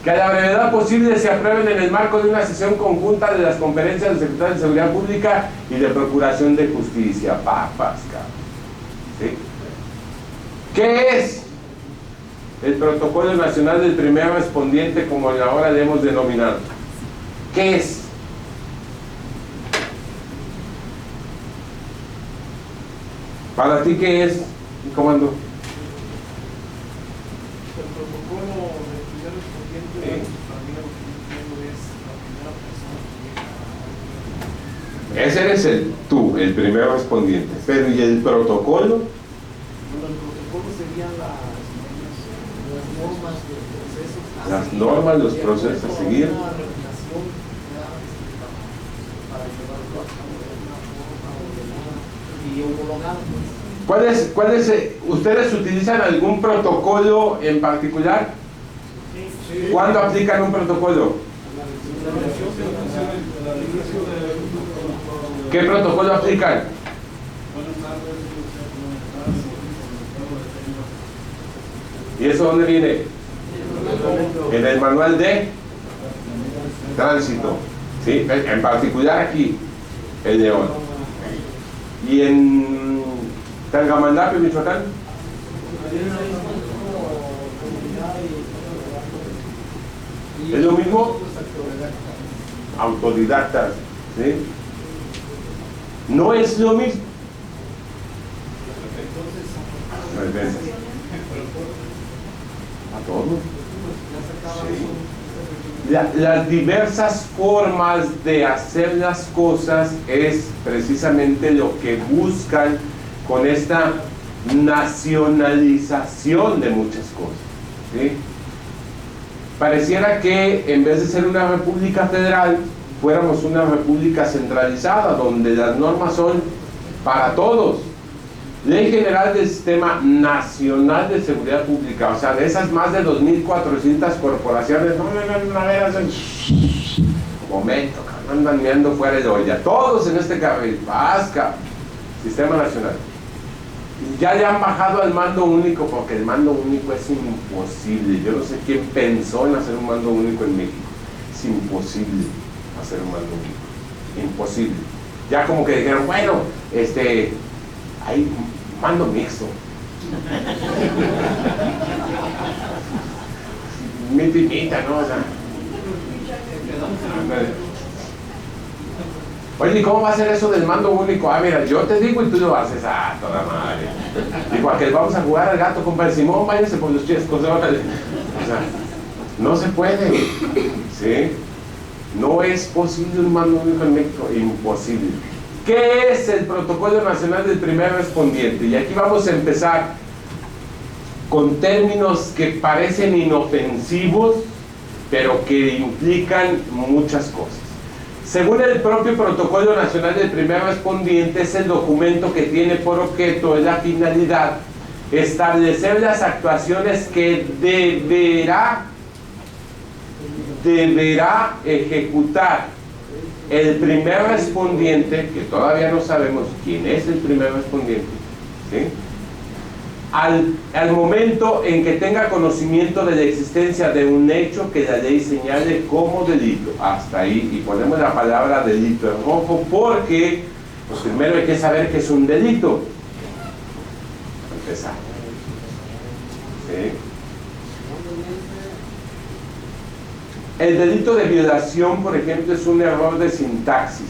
S2: Que a la brevedad posible se aprueben en el marco de una sesión conjunta de las conferencias de secretarios de Seguridad Pública y de Procuración de Justicia, papas, ¿sí? ¿Qué es el Protocolo Nacional del primer respondiente, como ahora le hemos denominado? ¿Qué es? ¿Para ti qué es, comando?
S3: El protocolo del primer respondiente, para mí lo que yo entiendo es la primera persona que llega.
S2: Ese eres tú, el primer respondiente. Pero ¿y el protocolo?
S3: Bueno, el protocolo serían las normas, los procesos.
S2: Las normas, los procesos a seguir.
S3: Una regulación para llevarlo a cabo de una forma ordenada y homologada, pues.
S2: ¿Ustedes utilizan algún protocolo en particular?
S3: Sí.
S2: ¿Cuándo aplican un protocolo? ¿Qué protocolo aplican? ¿Y eso dónde viene? En el manual de tránsito, ¿sí? En particular aquí, el León. Y en Tangamandapio, Michoacán, ¿es lo mismo? Autodidactas, ¿sí? No es lo mismo. A todos. Sí. Las diversas formas de hacer las cosas es precisamente lo que buscan con esta nacionalización de muchas cosas, ¿sí? Pareciera que en vez de ser una república federal, fuéramos una república centralizada, donde las normas son para todos. Ley General del Sistema Nacional de Seguridad Pública, o sea, de esas más de 2.400 corporaciones, no, a ver, hacen momento, andan mirando fuera de olla, todos en este carril, vasca, Sistema Nacional. Ya le han bajado al mando único, porque el mando único es imposible. Yo no sé quién pensó en hacer un mando único en México. Es imposible hacer un mando único, imposible. Ya como que dijeron, bueno, hay mando mixto. Mitad, ¿no? O sea, oye, ¿y cómo va a ser eso del mando único? Ah, mira, yo te digo y tú lo haces. Ah, toda madre. Digo, aquel vamos a jugar al gato, compadre Simón, váyase por los chescos. O sea, no se puede, ¿sí? No es posible un mando único en México, imposible. ¿Qué es el Protocolo Nacional del Primer Respondiente? Y aquí vamos a empezar con términos que parecen inofensivos, pero que implican muchas cosas. Según el propio Protocolo Nacional del Primer Respondiente, es el documento que tiene por objeto la finalidad establecer las actuaciones que deberá ejecutar el primer respondiente, que todavía no sabemos quién es el primer respondiente, ¿sí? Al momento en que tenga conocimiento de la existencia de un hecho que la ley señale como delito. Hasta ahí, y ponemos la palabra delito en rojo, porque pues primero hay que saber qué es un delito. Empezar. ¿Sí? El delito de violación, por ejemplo, es un error de sintaxis.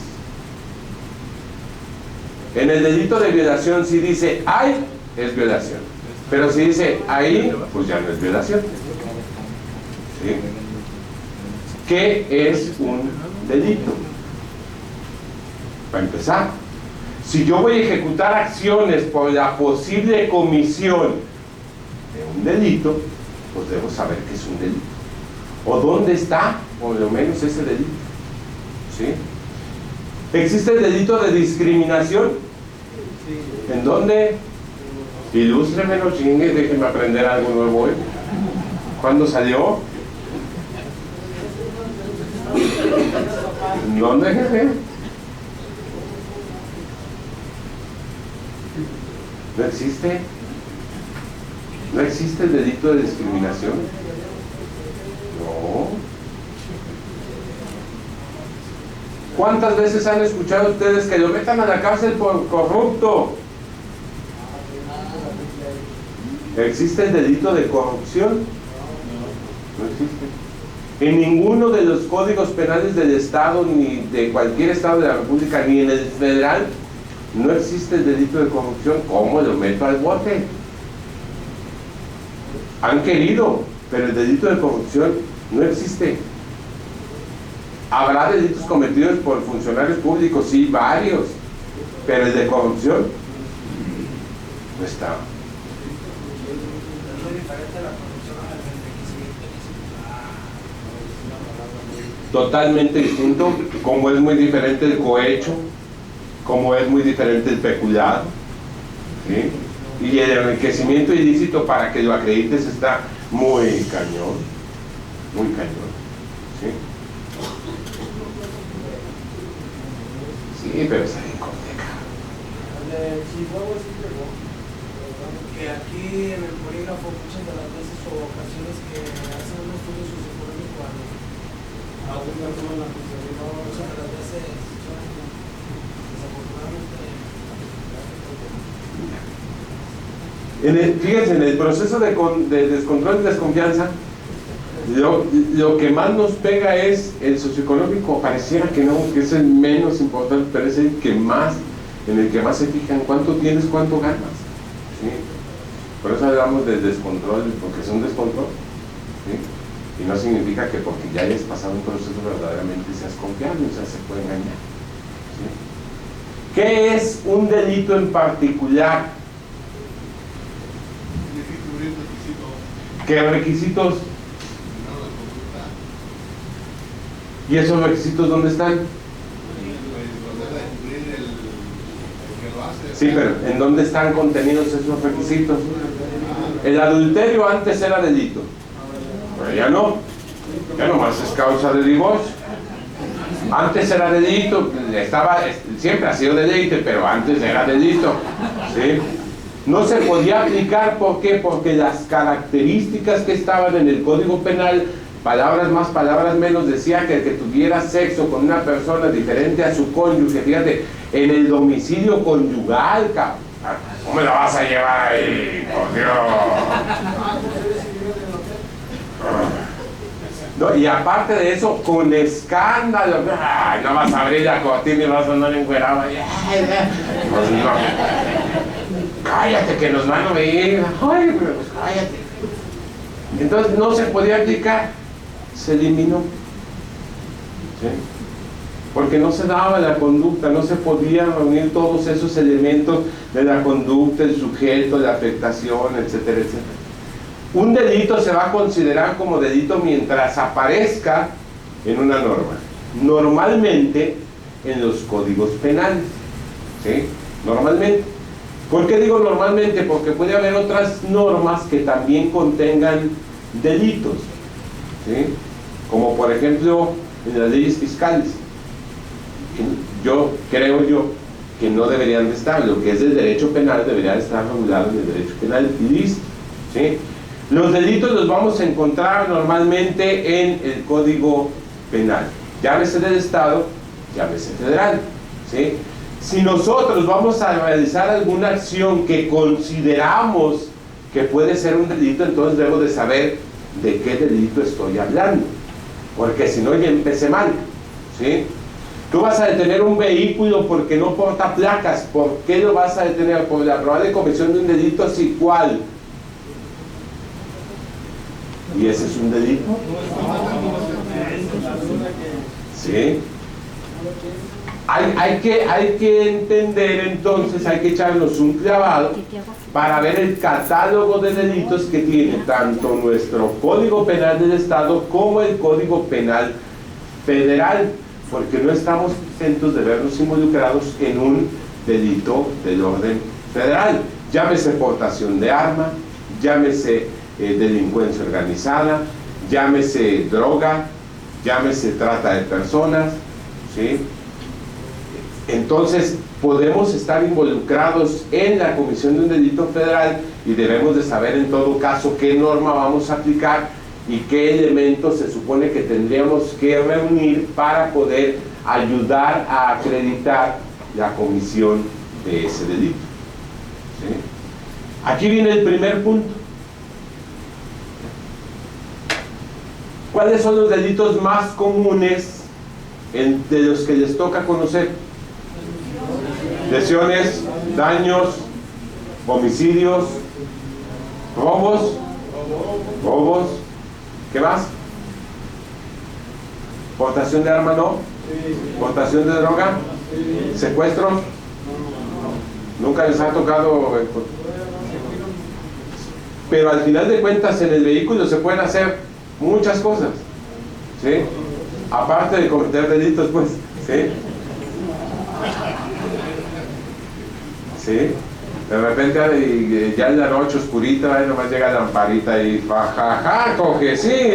S2: En el delito de violación, si dice hay, es violación. Pero si dice ahí, pues ya no es violación. ¿Sí? ¿Qué es un delito? Para empezar, si yo voy a ejecutar acciones por la posible comisión de un delito, pues debo saber qué es un delito. O dónde está, por lo menos, ese delito. ¿Sí? ¿Existe el delito de discriminación? ¿En dónde? Ilústreme, no chingue, déjenme aprender algo nuevo hoy. ¿Cuándo salió? ¿Dónde, jefe? ¿No existe? ¿No existe el delito de discriminación? No. ¿Cuántas veces han escuchado ustedes que lo metan a la cárcel por corrupto? ¿Existe el delito de corrupción? No existe. En ninguno de los códigos penales del Estado, ni de cualquier Estado de la República, ni en el federal, no existe el delito de corrupción. ¿Cómo lo meto al bote? Han querido, pero el delito de corrupción no existe. Habrá delitos cometidos por funcionarios públicos, sí, varios, pero el de corrupción no está. Totalmente distinto, como es muy diferente el cohecho, como es muy diferente el peculado, ¿sí? Y el enriquecimiento ilícito, para que lo acredites, está muy cañón, ¿sí? Sí, pero está bien complicado.
S5: que aquí en el polígrafo muchas de las veces o ocasiones que hacen un estudio socioeconómico a una persona, muchas de las veces son desafortunadamente.
S2: Fíjense, en el proceso de descontrol y desconfianza, lo que más nos pega es el socioeconómico. Pareciera que no, que es el menos importante, pero es el que más, en el que más se fijan cuánto tienes, cuánto ganas, ¿sí? Por eso hablamos del descontrol, porque es un descontrol, ¿sí? Y no significa que porque ya hayas pasado un proceso verdaderamente seas confiable, o sea, se puede engañar, ¿sí? ¿Qué es un delito en particular? ¿Qué requisitos? ¿Y esos requisitos dónde están? Sí, pero ¿en dónde están contenidos esos requisitos? El adulterio antes era delito, pero ya no, ya nomás es causa de divorcio. Antes era delito, siempre ha sido delito, pero antes era delito, ¿sí? No se podía aplicar, ¿por qué? Porque las características que estaban en el Código Penal, palabras más, palabras menos, decía que el que tuviera sexo con una persona diferente a su cónyuge, fíjate, en el domicilio conyugal, cabrón, ¿cómo me la vas a llevar ahí? Por Dios. No, y aparte de eso, con escándalo, ay, no vas a abrir la cortina y vas a andar encuerado ahí. Pues no. Cállate, que nos van a oír. Ay, pero pues cállate. Entonces no se podía aplicar, se eliminó, ¿sí? Porque no se daba la conducta, no se podían reunir todos esos elementos de la conducta, el sujeto, la afectación, etcétera, etcétera. Un delito se va a considerar como delito mientras aparezca en una norma, normalmente en los códigos penales, ¿sí? Normalmente. ¿Por qué digo normalmente? Porque puede haber otras normas que también contengan delitos, ¿sí? Como por ejemplo en las leyes fiscales. Creo yo que no deberían de estar, lo que es del derecho penal debería de estar regulado en el derecho penal y listo, ¿sí? Los delitos los vamos a encontrar normalmente en el Código Penal, llámese del Estado, llámese federal, ¿sí? Si nosotros vamos a realizar alguna acción que consideramos que puede ser un delito, entonces debo de saber de qué delito estoy hablando, porque si no ya empecé mal, ¿sí? Tú vas a detener un vehículo porque no porta placas. ¿Por qué lo vas a detener? Por la probable comisión de un delito así cual. ¿Y ese es un delito? ¿Sí? Hay que entender entonces, hay que echarnos un clavado para ver el catálogo de delitos que tiene tanto nuestro Código Penal del Estado como el Código Penal Federal, porque no estamos exentos de vernos involucrados en un delito del orden federal, llámese portación de arma, llámese delincuencia organizada, llámese droga, llámese trata de personas, ¿sí? Entonces podemos estar involucrados en la comisión de un delito federal y debemos de saber en todo caso qué norma vamos a aplicar y qué elementos se supone que tendríamos que reunir para poder ayudar a acreditar la comisión de ese delito, ¿sí? Aquí viene el primer punto. ¿Cuáles son los delitos más comunes de los que les toca conocer? Lesiones, daños, homicidios, robos, ¿qué más? Portación de arma, ¿no? Portación de droga, secuestro. Nunca les ha tocado. Pero al final de cuentas en el vehículo se pueden hacer muchas cosas, ¿sí? Aparte de cometer delitos, pues, ¿sí? ¿Sí? De repente ya en la noche oscurita, ahí nomás llega la lamparita y jajaja, coge, sí,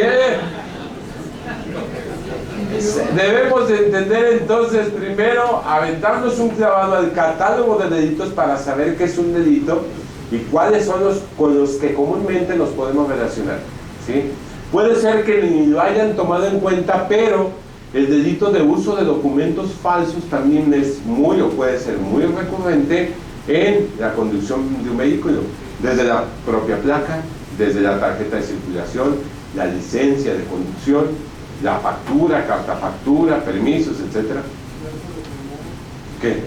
S2: Debemos de entender entonces primero, aventarnos un clavado al catálogo de delitos para saber qué es un delito y cuáles son los con los que comúnmente nos podemos relacionar, ¿sí? Puede ser que ni lo hayan tomado en cuenta, pero el delito de uso de documentos falsos también es muy o puede ser muy recurrente en la conducción de un vehículo, desde la propia placa, desde la tarjeta de circulación, la licencia de conducción, la factura, carta factura, permisos, etc. ¿Qué?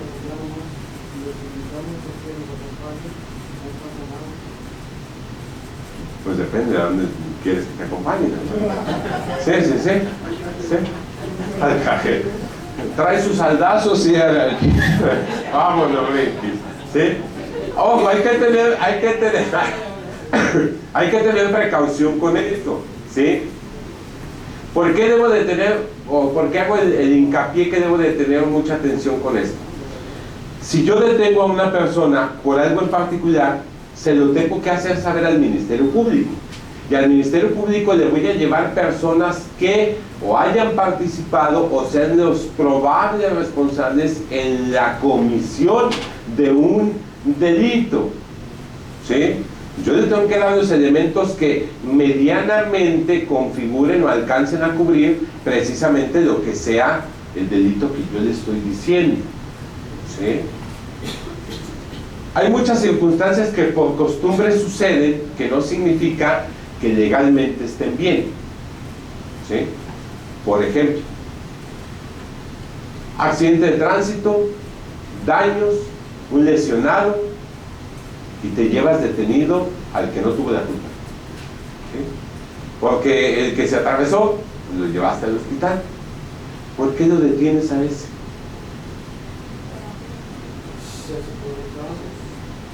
S2: Pues depende de dónde quieres que te acompañen. Sí. Al cajero. Trae sus saldazos y vámonos, Ricky. ¿Sí? Ojo, hay que tener precaución con esto, ¿sí? ¿Por qué debo de tener, o por qué hago el hincapié que debo de tener mucha atención con esto? Si yo detengo a una persona por algo en particular, se lo tengo que hacer saber al Ministerio Público. Y al Ministerio Público le voy a llevar personas que o hayan participado o sean los probables responsables en la comisión de un delito, ¿sí? Yo le tengo que dar los elementos que medianamente configuren o alcancen a cubrir precisamente lo que sea el delito que yo le estoy diciendo, ¿sí? Hay muchas circunstancias que por costumbre suceden, que no significa que legalmente estén bien, ¿sí? Por ejemplo, accidente de tránsito, daños, un lesionado, y te llevas detenido al que no tuvo la culpa, ¿sí? Porque el que se atravesó, lo llevaste al hospital. ¿Por qué lo detienes a ese?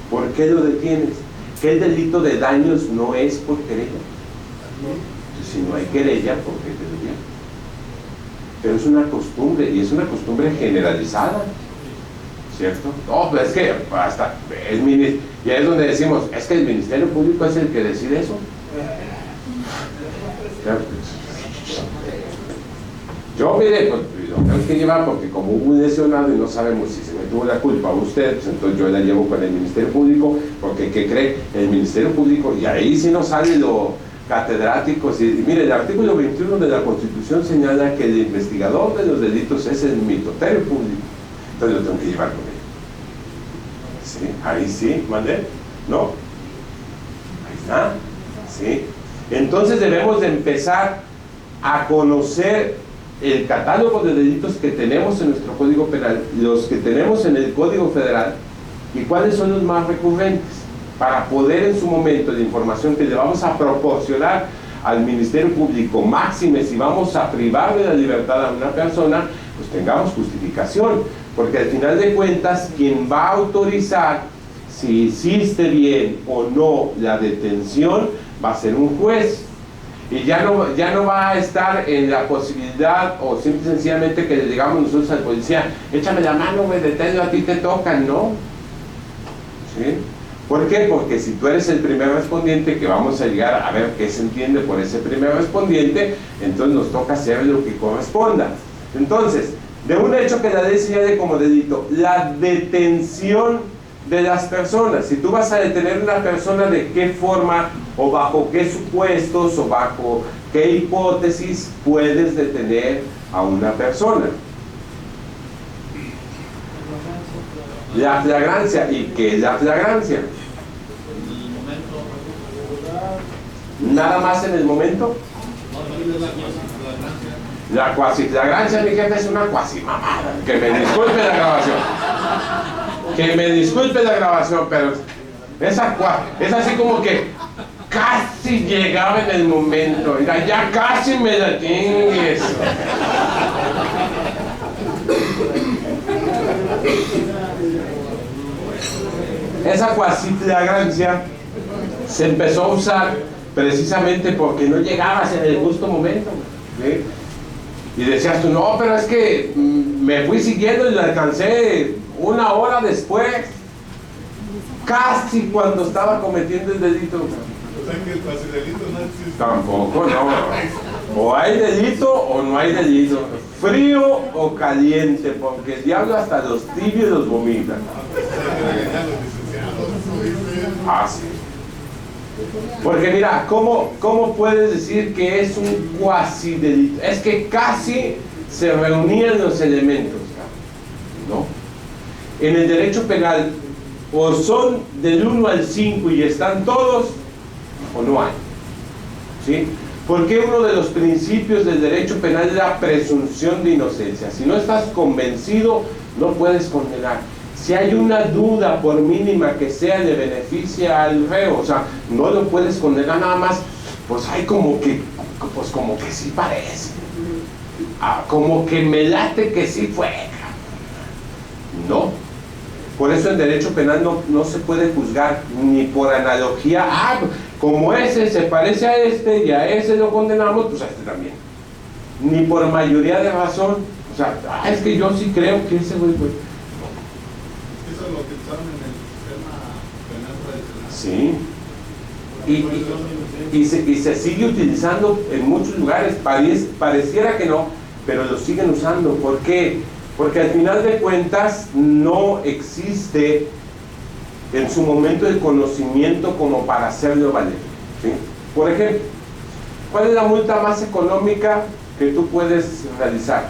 S2: ¿Por qué lo detienes? Que el delito de daños no es por querella. Si no hay querella, ¿por qué te lo llevas? Pero es una costumbre, y es una costumbre generalizada, ¿cierto? No, pues es que hasta y ahí es donde decimos, es que el Ministerio Público es el que decide eso. Yo, mire, pues, lo tengo que llevar porque como hubo un lesionado y no sabemos si se me tuvo la culpa a usted, pues entonces yo la llevo con el Ministerio Público, porque ¿qué cree? El Ministerio Público, y ahí sí nos sale lo catedrático. Mire, el artículo 21 de la Constitución señala que el investigador de los delitos es el Ministerio Público, entonces lo tengo que llevar con él. ¿Sí? Ahí sí, ¿mandé? ¿No? Ahí está, ¿sí? Entonces debemos de empezar a conocer el catálogo de delitos que tenemos en nuestro Código Penal, los que tenemos en el Código Federal, y cuáles son los más recurrentes, para poder en su momento la información que le vamos a proporcionar al Ministerio Público, máxime si vamos a privar de la libertad a una persona, pues tengamos justificación, porque al final de cuentas quien va a autorizar si hiciste bien o no la detención va a ser un juez. Y ya no va a estar en la posibilidad, o simple y sencillamente que le digamos nosotros al policía, échame la mano, me detengo, a ti te toca, ¿no? ¿Sí? ¿Por qué? Porque si tú eres el primer respondiente, que vamos a llegar a ver qué se entiende por ese primer respondiente, entonces nos toca hacer lo que corresponda. Entonces, de un hecho que la ley señale como delito, la detención de las personas. Si tú vas a detener a una persona, ¿de qué forma o bajo qué supuestos o bajo qué hipótesis puedes detener a una persona? La flagrancia. ¿Y qué es la flagrancia? ¿Nada más en el momento? La cuasiflagrancia, mi gente, es una cuasimamada. Que me disculpe la grabación. Que me disculpe la grabación, pero es así como que casi llegaba en el momento. Mira, ya casi me la tienes. Esa cuasiflagrancia se empezó a usar precisamente porque no llegabas en el justo momento, ¿sí? Y decías tú, no, pero es que me fui siguiendo y la alcancé una hora después, casi cuando estaba cometiendo el delito.
S6: O sea que el cuasidelito no existe.
S2: Tampoco, no. O hay delito o no hay delito. Frío o caliente, porque el diablo hasta los tibios los vomita.
S6: Hay que regañar a los licenciados, ¿no?
S2: Ah, sí. Porque mira, ¿cómo puedes decir que es un cuasi delito? Es que casi se reunían los elementos, ¿no? En el derecho penal, o son del 1 al 5 y están todos, o no hay, ¿sí? Porque uno de los principios del derecho penal es la presunción de inocencia. Si no estás convencido, no puedes condenar. Si hay una duda, por mínima que sea, le beneficia al reo, o sea, no lo puedes condenar nada más, pues hay como que sí parece, como que me late que sí fue. No. Por eso en derecho penal no se puede juzgar ni por analogía. Como ese se parece a este y a ese lo condenamos, pues a este también. Ni por mayoría de razón. O sea, es que yo sí creo que ese güey.
S6: Eso es lo que usaron en el sistema penal tradicional.
S2: Sí. Y se sigue utilizando en muchos lugares. Pareciera que no, pero lo siguen usando. ¿Por qué? Porque al final de cuentas no existe en su momento el conocimiento como para hacerlo valer, ¿sí? Por ejemplo, ¿cuál es la multa más económica que tú puedes realizar?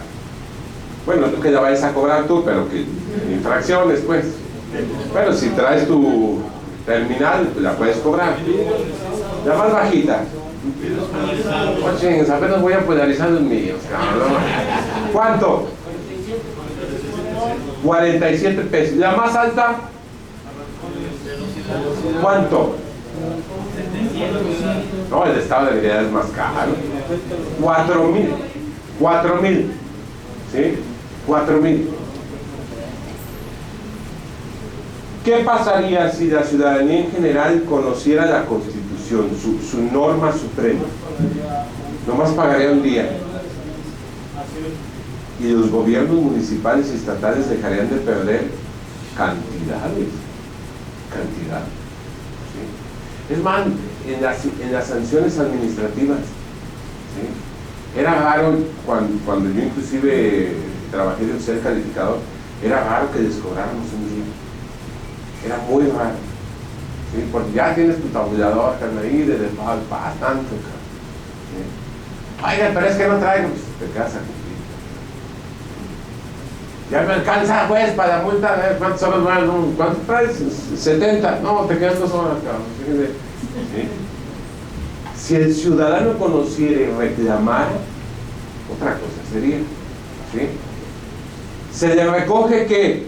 S2: Bueno, no que la vayas a cobrar tú, pero que infracciones, pues. Bueno, si traes tu terminal, la puedes cobrar. La más bajita. Oye, apenas voy a polarizar los míos, cabrón. ¿Cuánto? 47 pesos. ¿La más alta? ¿Cuánto? No, el estado de habilidad es más caro. 4,000. ¿Sí? 4,000. ¿Qué pasaría si la ciudadanía en general conociera la Constitución, su norma suprema? Nomás pagaría un día. Y los gobiernos municipales y estatales dejarían de perder cantidades. ¿Sí? Es más, en las sanciones administrativas, ¿sí? Era raro, cuando yo inclusive trabajé de ser calificador, era raro que les cobráramos un día. Era muy raro, ¿sí? Porque ya tienes tu tabulador, carnal, ahí de paz, tanto, ¿sí? Oiga, pero es que no traigo, pues te quedas a cumplir. Ya me alcanza, pues, para la multa, ¿cuántas horas más? ¿Cuánto traes? 70, no, te quedan 2 horas, cabrón. ¿Sí? Si el ciudadano conociera y reclamara, otra cosa sería, ¿sí? Se le recoge que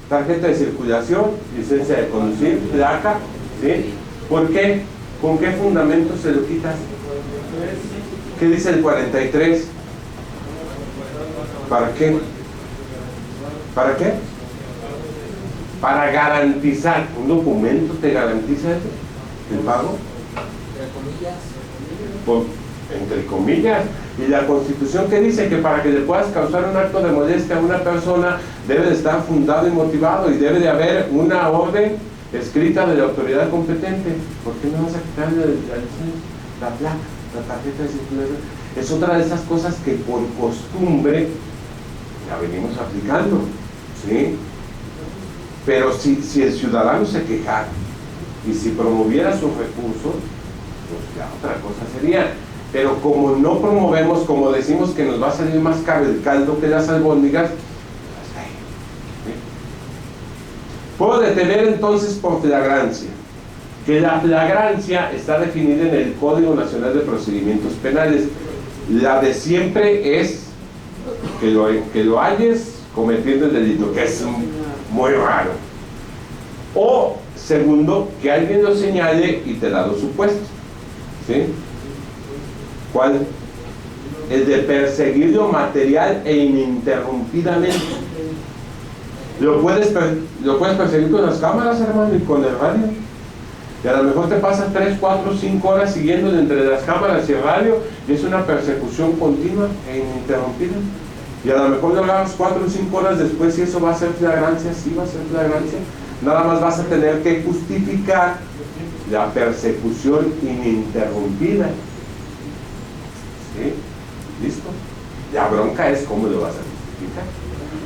S2: tarjeta de circulación, licencia de conducir, placa, ¿sí? ¿Por qué? ¿Con qué fundamento se lo quitas? ¿Qué dice el 43? ¿Para qué? ¿Para qué? Para garantizar. ¿Un documento te garantiza eso? ¿El pago? Entre comillas. Y la Constitución que dice que para que le puedas causar un acto de molestia a una persona debe de estar fundado y motivado y debe de haber una orden escrita de la autoridad competente. ¿Por qué no vas a quitarle la placa, la tarjeta de circulación? Es otra de esas cosas que por costumbre la venimos aplicando, ¿sí? Pero si el ciudadano se quejara y si promoviera sus recursos, pues ya otra cosa sería. Pero como no promovemos, como decimos que nos va a salir más caro el caldo que las albóndigas, ¿sí? Puedo detener entonces por flagrancia, que la flagrancia está definida en el Código Nacional de Procedimientos Penales. La de siempre es que lo halles cometiendo el delito, que es muy raro. O segundo, que alguien lo señale y te da los supuestos, ¿sí? ¿Cuál? El de perseguirlo material e ininterrumpidamente. Lo puedes perseguir con las cámaras, hermano, y con el radio. Y a lo mejor te pasas 3, 4, 5 horas siguiéndolo entre las cámaras y el radio, y es una persecución continua e ininterrumpida. Y a lo mejor lo hagas 4 o 5 horas después, y eso va a ser flagrancia, sí va a ser flagrancia. Nada más vas a tener que justificar la persecución ininterrumpida. ¿Sí? ¿Listo? La bronca es cómo lo vas a justificar.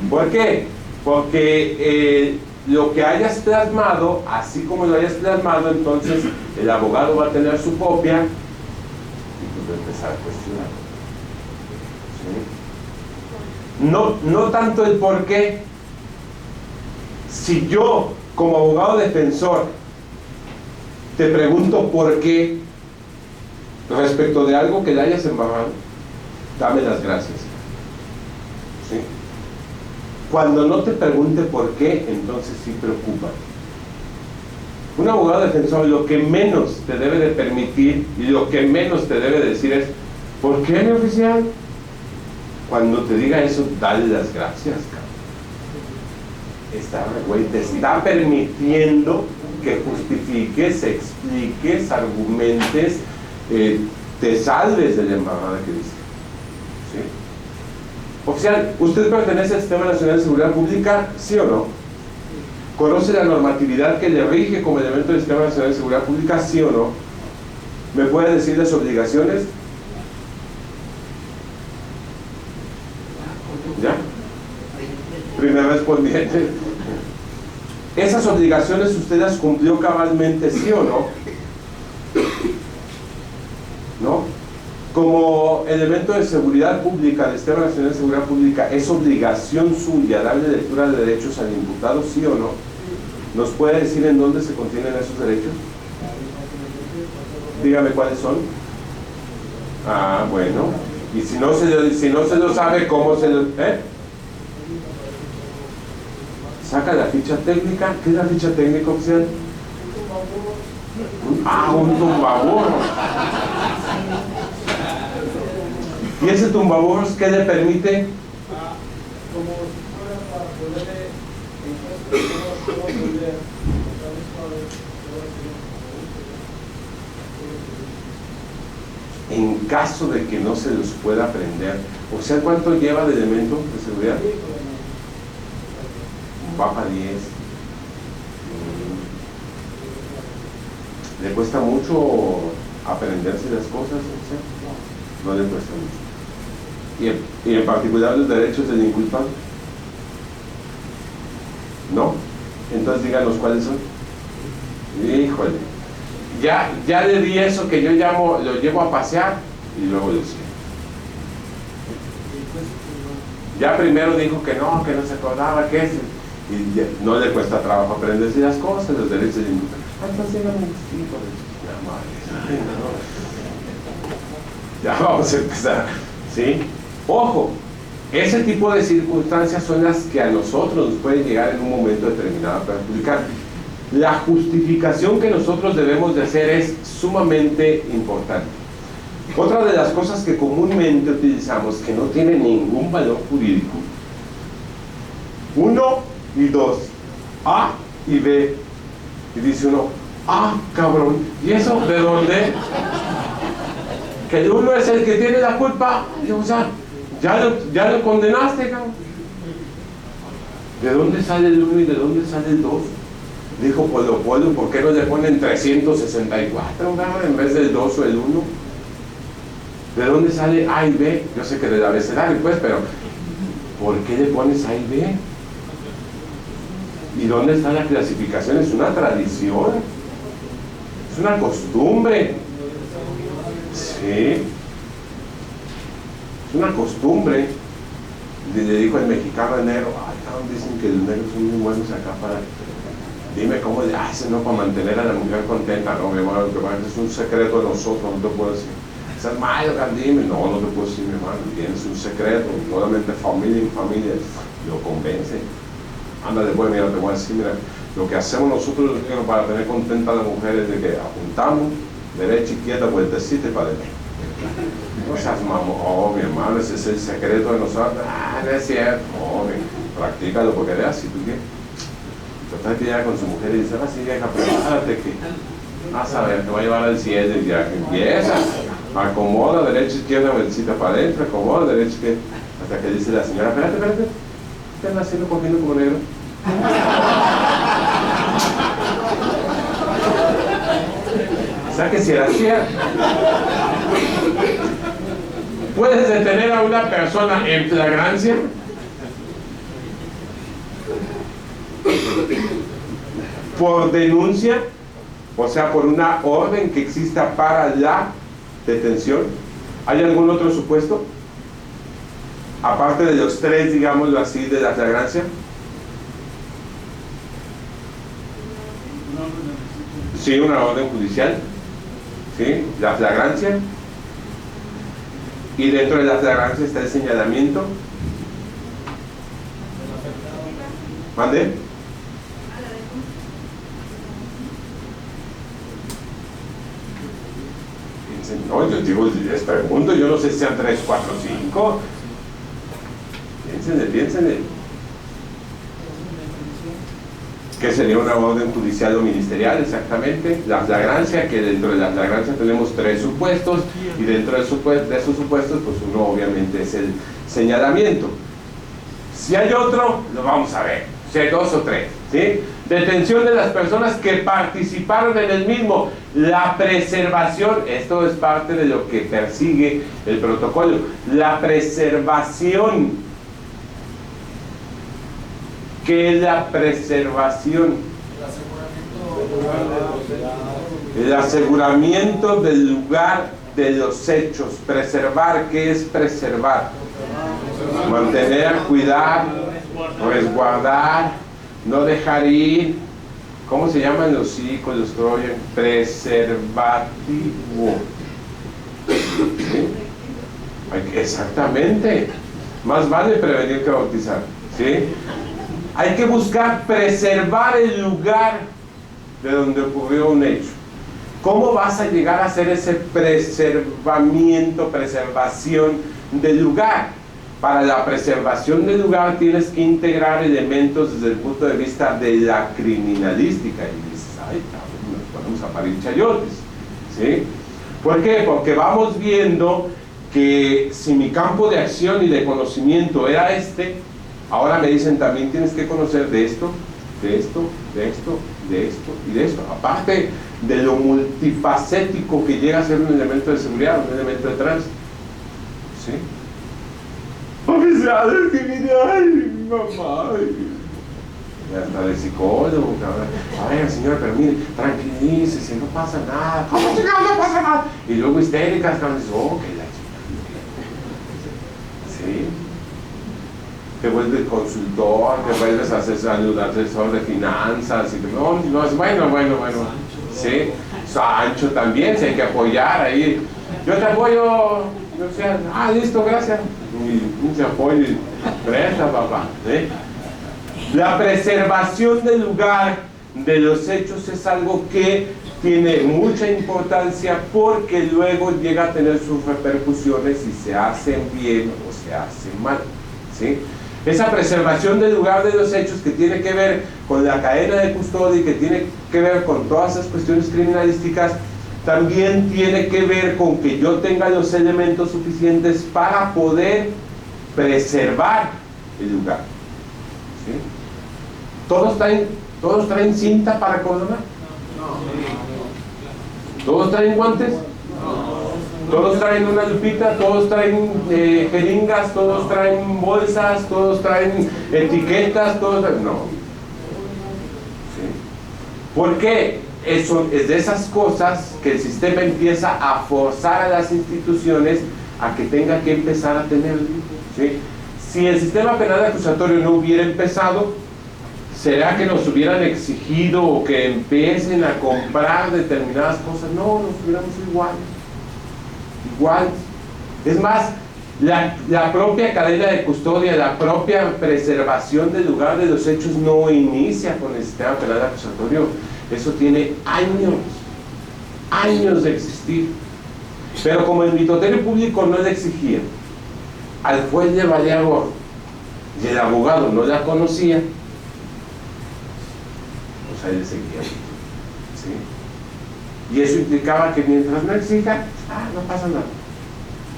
S2: ¿Por qué? Porque lo que hayas plasmado, así como lo hayas plasmado, entonces el abogado va a tener su copia y pues va a empezar a cuestionar. ¿Sí? No tanto el por qué. Si yo, como abogado defensor, te pregunto por qué respecto de algo que le hayas embarrado, dame las gracias. ¿Sí? Cuando no te pregunte por qué, entonces sí preocupa. Un abogado defensor lo que menos te debe de permitir y lo que menos te debe decir es ¿por qué, mi oficial? Cuando te diga eso, dale las gracias, cabrón. Te está permitiendo que justifiques, expliques, argumentes, te salves de la embarrada que dice. ¿Sí? Oficial, ¿usted pertenece al Sistema Nacional de Seguridad Pública? ¿Sí o no? ¿Conoce la normatividad que le rige como elemento del Sistema Nacional de Seguridad Pública? ¿Sí o no? ¿Me puede decir las obligaciones? ¿Ya? Primer respondiente. ¿Esas obligaciones usted las cumplió cabalmente, sí o no? ¿No? Como elemento de seguridad pública, del Sistema Nacional de Seguridad Pública, ¿es obligación suya darle lectura de derechos al imputado, sí o no? ¿Nos puede decir en dónde se contienen esos derechos? Dígame cuáles son. Ah, bueno. Y si no se lo sabe, ¿cómo se lo...? Saca la ficha técnica. ¿Qué es la ficha técnica, oficial? Un tumbaburros. ¿Y ese tumbaburros qué le permite?
S3: Como si fuera para poder
S2: En caso de que no se los pueda aprender, o sea, ¿cuánto lleva de elemento de seguridad? Va para 10. ¿Le cuesta mucho aprenderse las cosas? O sea, no le cuesta mucho. ¿Y en particular los derechos del inculpado? ¿No? Entonces díganos cuáles son. Híjole. Ya le di eso que yo llamo, lo llevo a pasear y luego lo sigo. Ya primero dijo que no se acordaba que es. Y ya, no le cuesta trabajo aprenderse las cosas, los derechos del inculpado. Entonces ya vamos a empezar. ¿Sí? Ojo, ese tipo de circunstancias son las que a nosotros nos pueden llegar en un momento determinado a perjudicar. La justificación que nosotros debemos de hacer es sumamente importante. Otra de las cosas que comúnmente utilizamos, que no tiene ningún valor jurídico, 1 y 2, A y B, y dice uno, cabrón, ¿y eso de dónde? Que el 1 es el que tiene la culpa. O sea, ya lo condenaste, cabrón. ¿De dónde sale el 1 y de dónde sale el 2? Dijo Polo, ¿por qué no le ponen 364 en vez del 2 o el 1? ¿De dónde sale A y B? Yo sé que del abecedario, pues, pero ¿por qué le pones A y B? ¿Y dónde está la clasificación? Es una tradición, es una costumbre. Sí, es una costumbre. Le dijo el mexicano al negro, dicen que los negros son muy buenos acá para... Dime cómo le hacen, ¿no? Para mantener a la mujer contenta, ¿no? Mi hermano, es un secreto de nosotros, no te puedo decir. ¿Estás malo, dime? No te puedo decir, mi hermano, tienes un secreto, solamente familia en familia. Lo convence. Ándale, pues, mira, te voy a decir, mira, lo que hacemos nosotros para tener contenta a la mujer es de que apuntamos, derecha, izquierda, vueltecita y para adentro. No seas mamón, mi hermano, ese es el secreto de nosotros. No es cierto, practícalo porque veas si tú quieres. Total que llega con su mujer y dice, así vieja, prepárate que vas a ver, te va a llevar al cielo y ya empieza, acomoda derecha, izquierda, vueltecita para adentro, acomoda derecha, izquierda, hasta que dice la señora, espérate, ¿qué andas haciendo cogiendo como negro? O sea que si era cierto, puedes detener a una persona en flagrancia por denuncia, o sea, por una orden que exista para la detención. ¿Hay algún otro supuesto? Aparte de los tres, digámoslo así, de la flagrancia. Sí, una orden judicial. ¿Sí? La flagrancia. Y dentro de la flagrancia está el señalamiento. ¿Mande? No, yo digo, les pregunto, yo no sé si sean 3, 4, 5. Piénsenle. ¿Qué sería una orden judicial o ministerial? Exactamente. La flagrancia, que dentro de la flagrancia tenemos 3 supuestos, y dentro de esos supuestos, pues uno obviamente es el señalamiento. Si hay otro, lo vamos a ver. Si hay 2 o 3, ¿sí? Detención de las personas que participaron en el mismo. La preservación, esto es parte de lo que persigue el protocolo. La preservación. ¿Qué es la preservación? El aseguramiento del lugar de los hechos. Preservar, ¿qué es preservar? Mantener, cuidar, resguardar, no dejar ir. ¿Cómo se llaman los psicos, los troyan? Preservativo. ¿Sí? Exactamente. Más vale prevenir que bautizar. ¿Sí? Hay que buscar preservar el lugar de donde ocurrió un hecho. ¿Cómo vas a llegar a hacer ese preservamiento, preservación del lugar? Para la preservación del lugar tienes que integrar elementos desde el punto de vista de la criminalística. Y dices, ay, cabrón, nos ponemos a parir chayotes, ¿sí? ¿Por qué? Porque vamos viendo que si mi campo de acción y de conocimiento era ahora me dicen también tienes que conocer de esto, de esto, de esto, de esto y de esto. Aparte de lo multifacético que llega a ser un elemento de seguridad, un elemento de tránsito. ¿Sí? Oficiales que viene, ay, mi mamá. Hasta de psicólogo, cabrón. Ay, señora, pero mire, tranquilícese, no pasa nada. ¿Cómo que no pasa nada? Y luego histéricas, cabrón, oh, que la chica. ¿Sí? Te vuelves consultor, te vuelves asesor de finanzas, y no, es bueno. ¿Sí? Sancho también, si hay que apoyar ahí. Yo te apoyo, no sé, listo, gracias. Y se apoyo y presta, papá. ¿Sí? La preservación del lugar de los hechos es algo que tiene mucha importancia porque luego llega a tener sus repercusiones si se hacen bien o se hacen mal. ¿Sí? Esa preservación del lugar de los hechos que tiene que ver con la cadena de custodia y que tiene que ver con todas esas cuestiones criminalísticas, también tiene que ver con que yo tenga los elementos suficientes para poder preservar el lugar. ¿Sí? ¿Todos traen cinta para coronar? ¿Todos traen guantes? Todos traen una lupita, todos traen jeringas, todos traen bolsas, todos traen etiquetas, todos traen... No. ¿Sí? ¿Por qué? Eso es de esas cosas que el sistema empieza a forzar a las instituciones a que tenga que empezar a tener. ¿Sí? Si el sistema penal acusatorio no hubiera empezado, ¿será que nos hubieran exigido o que empiecen a comprar determinadas cosas? No, nos hubiéramos igual. Es más, la propia cadena de custodia, la propia preservación del lugar de los hechos no inicia con el sistema penal acusatorio. Eso tiene años de existir. Pero como el Ministerio Público no le exigía, al juez le valía gorro y el abogado no la conocía, pues ahí le seguía. ¿Sí? Y eso implicaba que mientras no exija, no pasa nada.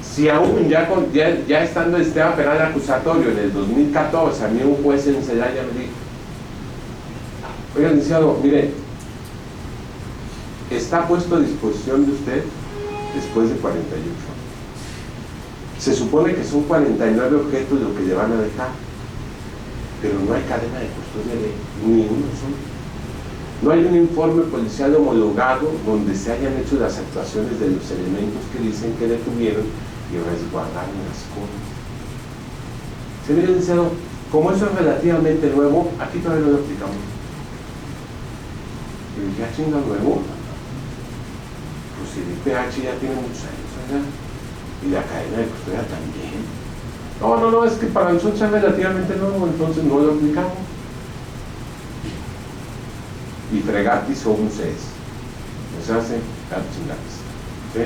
S2: Si aún ya estando el sistema penal acusatorio en el 2014, a mí un juez en Celaya me dijo, oiga, licenciado, mire, está puesto a disposición de usted después de 48 años. Se supone que son 49 objetos lo que le van a dejar, pero no hay cadena de custodia de ni uno solo. No hay un informe policial homologado donde se hayan hecho las actuaciones de los elementos que dicen que detuvieron y resguardaron las cosas. Señor licenciado, como eso es relativamente nuevo, aquí todavía no lo aplicamos. Y dije, ah, chinga, nuevo. Pues el IPH ya tiene muchos años, ¿verdad? Y la cadena de custodia también. No, es que para nosotros es relativamente nuevo, entonces no lo aplicamos. Y fregatis o un 6. O sea, hace chingatis. ¿Sí?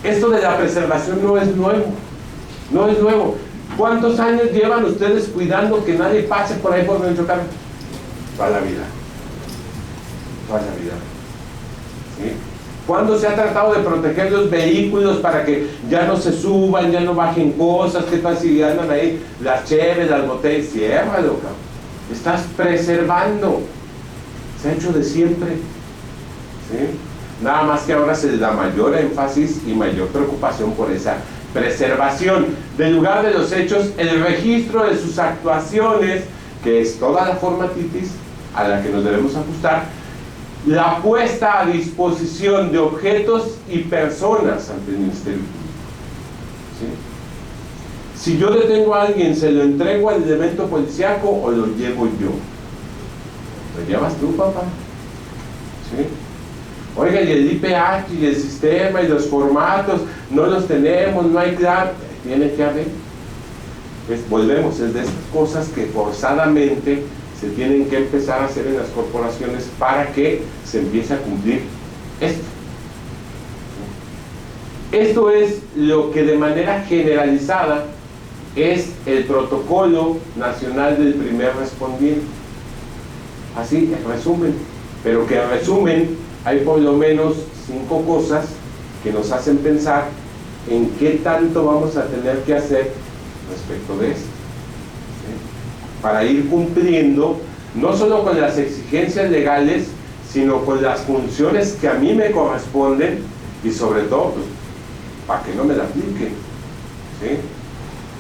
S2: Esto de la preservación no es nuevo. No es nuevo. ¿Cuántos años llevan ustedes cuidando que nadie pase por ahí por donde chocaron? Toda la vida. Toda la vida. ¿Sí? ¿Cuándo se ha tratado de proteger los vehículos para que ya no se suban, ya no bajen cosas? ¿Qué tal si andan ahí las cheves, las botellas? Ciérralo, cabrón. Estás preservando. Se ha hecho de siempre. ¿Sí? Nada más que ahora se le da mayor énfasis y mayor preocupación por esa preservación del lugar de los hechos, el registro de sus actuaciones, que es toda la formatitis a la que nos debemos ajustar, la puesta a disposición de objetos y personas ante el Ministerio Público. ¿Sí? Si yo detengo a alguien, ¿se lo entrego al elemento policíaco o lo llevo yo? Lo llevas tú, papá. ¿Sí? Oiga, y el IPH y el sistema y los formatos no los tenemos, no hay claro, tiene que haber. Volvemos, es de estas cosas que forzadamente se tienen que empezar a hacer en las corporaciones para que se empiece a cumplir esto. Esto es lo que de manera generalizada es el protocolo nacional del primer respondiente. Así, en resumen, pero que en resumen hay por lo menos 5 cosas que nos hacen pensar en qué tanto vamos a tener que hacer respecto de esto, ¿sí? Para ir cumpliendo no solo con las exigencias legales, sino con las funciones que a mí me corresponden y sobre todo, pues, para que no me la apliquen, ¿sí?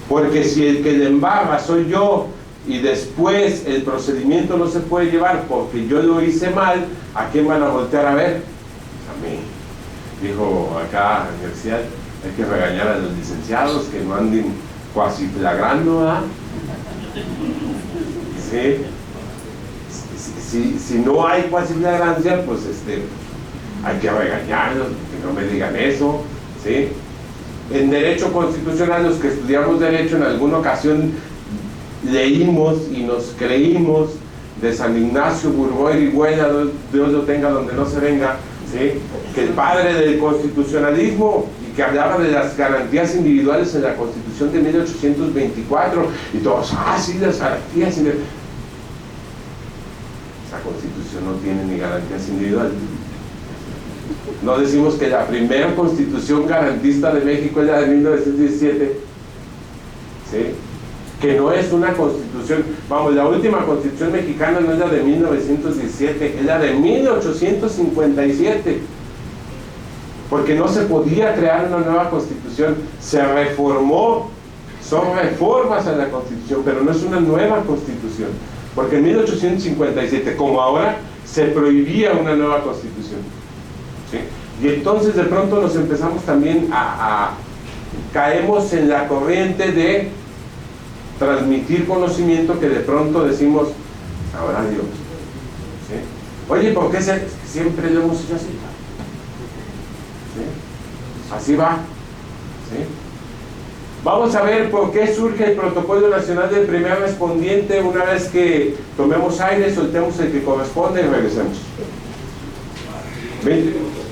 S2: Porque si el que le embarra soy yo y después el procedimiento no se puede llevar porque yo lo hice mal, ¿a quién van a voltear a ver? A mí. Dijo acá en la universidad, hay que regañar a los licenciados que no anden cuasi flagrando, ¿verdad? ¿Sí? Si no hay cuasi flagrancia, pues hay que regañarlos, que no me digan eso, ¿sí? En derecho constitucional, los que estudiamos derecho en alguna ocasión leímos y nos creímos de San Ignacio Burgoy y Güella, Dios lo tenga donde no se venga, ¿sí? Que el padre del constitucionalismo y que hablaba de las garantías individuales en la Constitución de 1824 y todos, sí, las garantías individuales. Esa Constitución no tiene ni garantías individuales. No decimos que la primera Constitución garantista de México es la de 1917, ¿sí? Que no es una constitución, vamos, la última constitución mexicana no es la de 1917, es la de 1857, porque no se podía crear una nueva constitución, se reformó, son reformas a la constitución, pero no es una nueva constitución, porque en 1857, como ahora, se prohibía una nueva constitución, ¿sí? Y entonces de pronto nos empezamos también caemos en la corriente de transmitir conocimiento que de pronto decimos, ahora Dios, ¿sí? Oye, ¿por qué siempre lo hemos hecho así? ¿Sí? Así va, ¿sí? Vamos a ver por qué surge el protocolo nacional del primer respondiente. Una vez que tomemos aire, soltemos el que corresponde y regresemos. 20 minutos.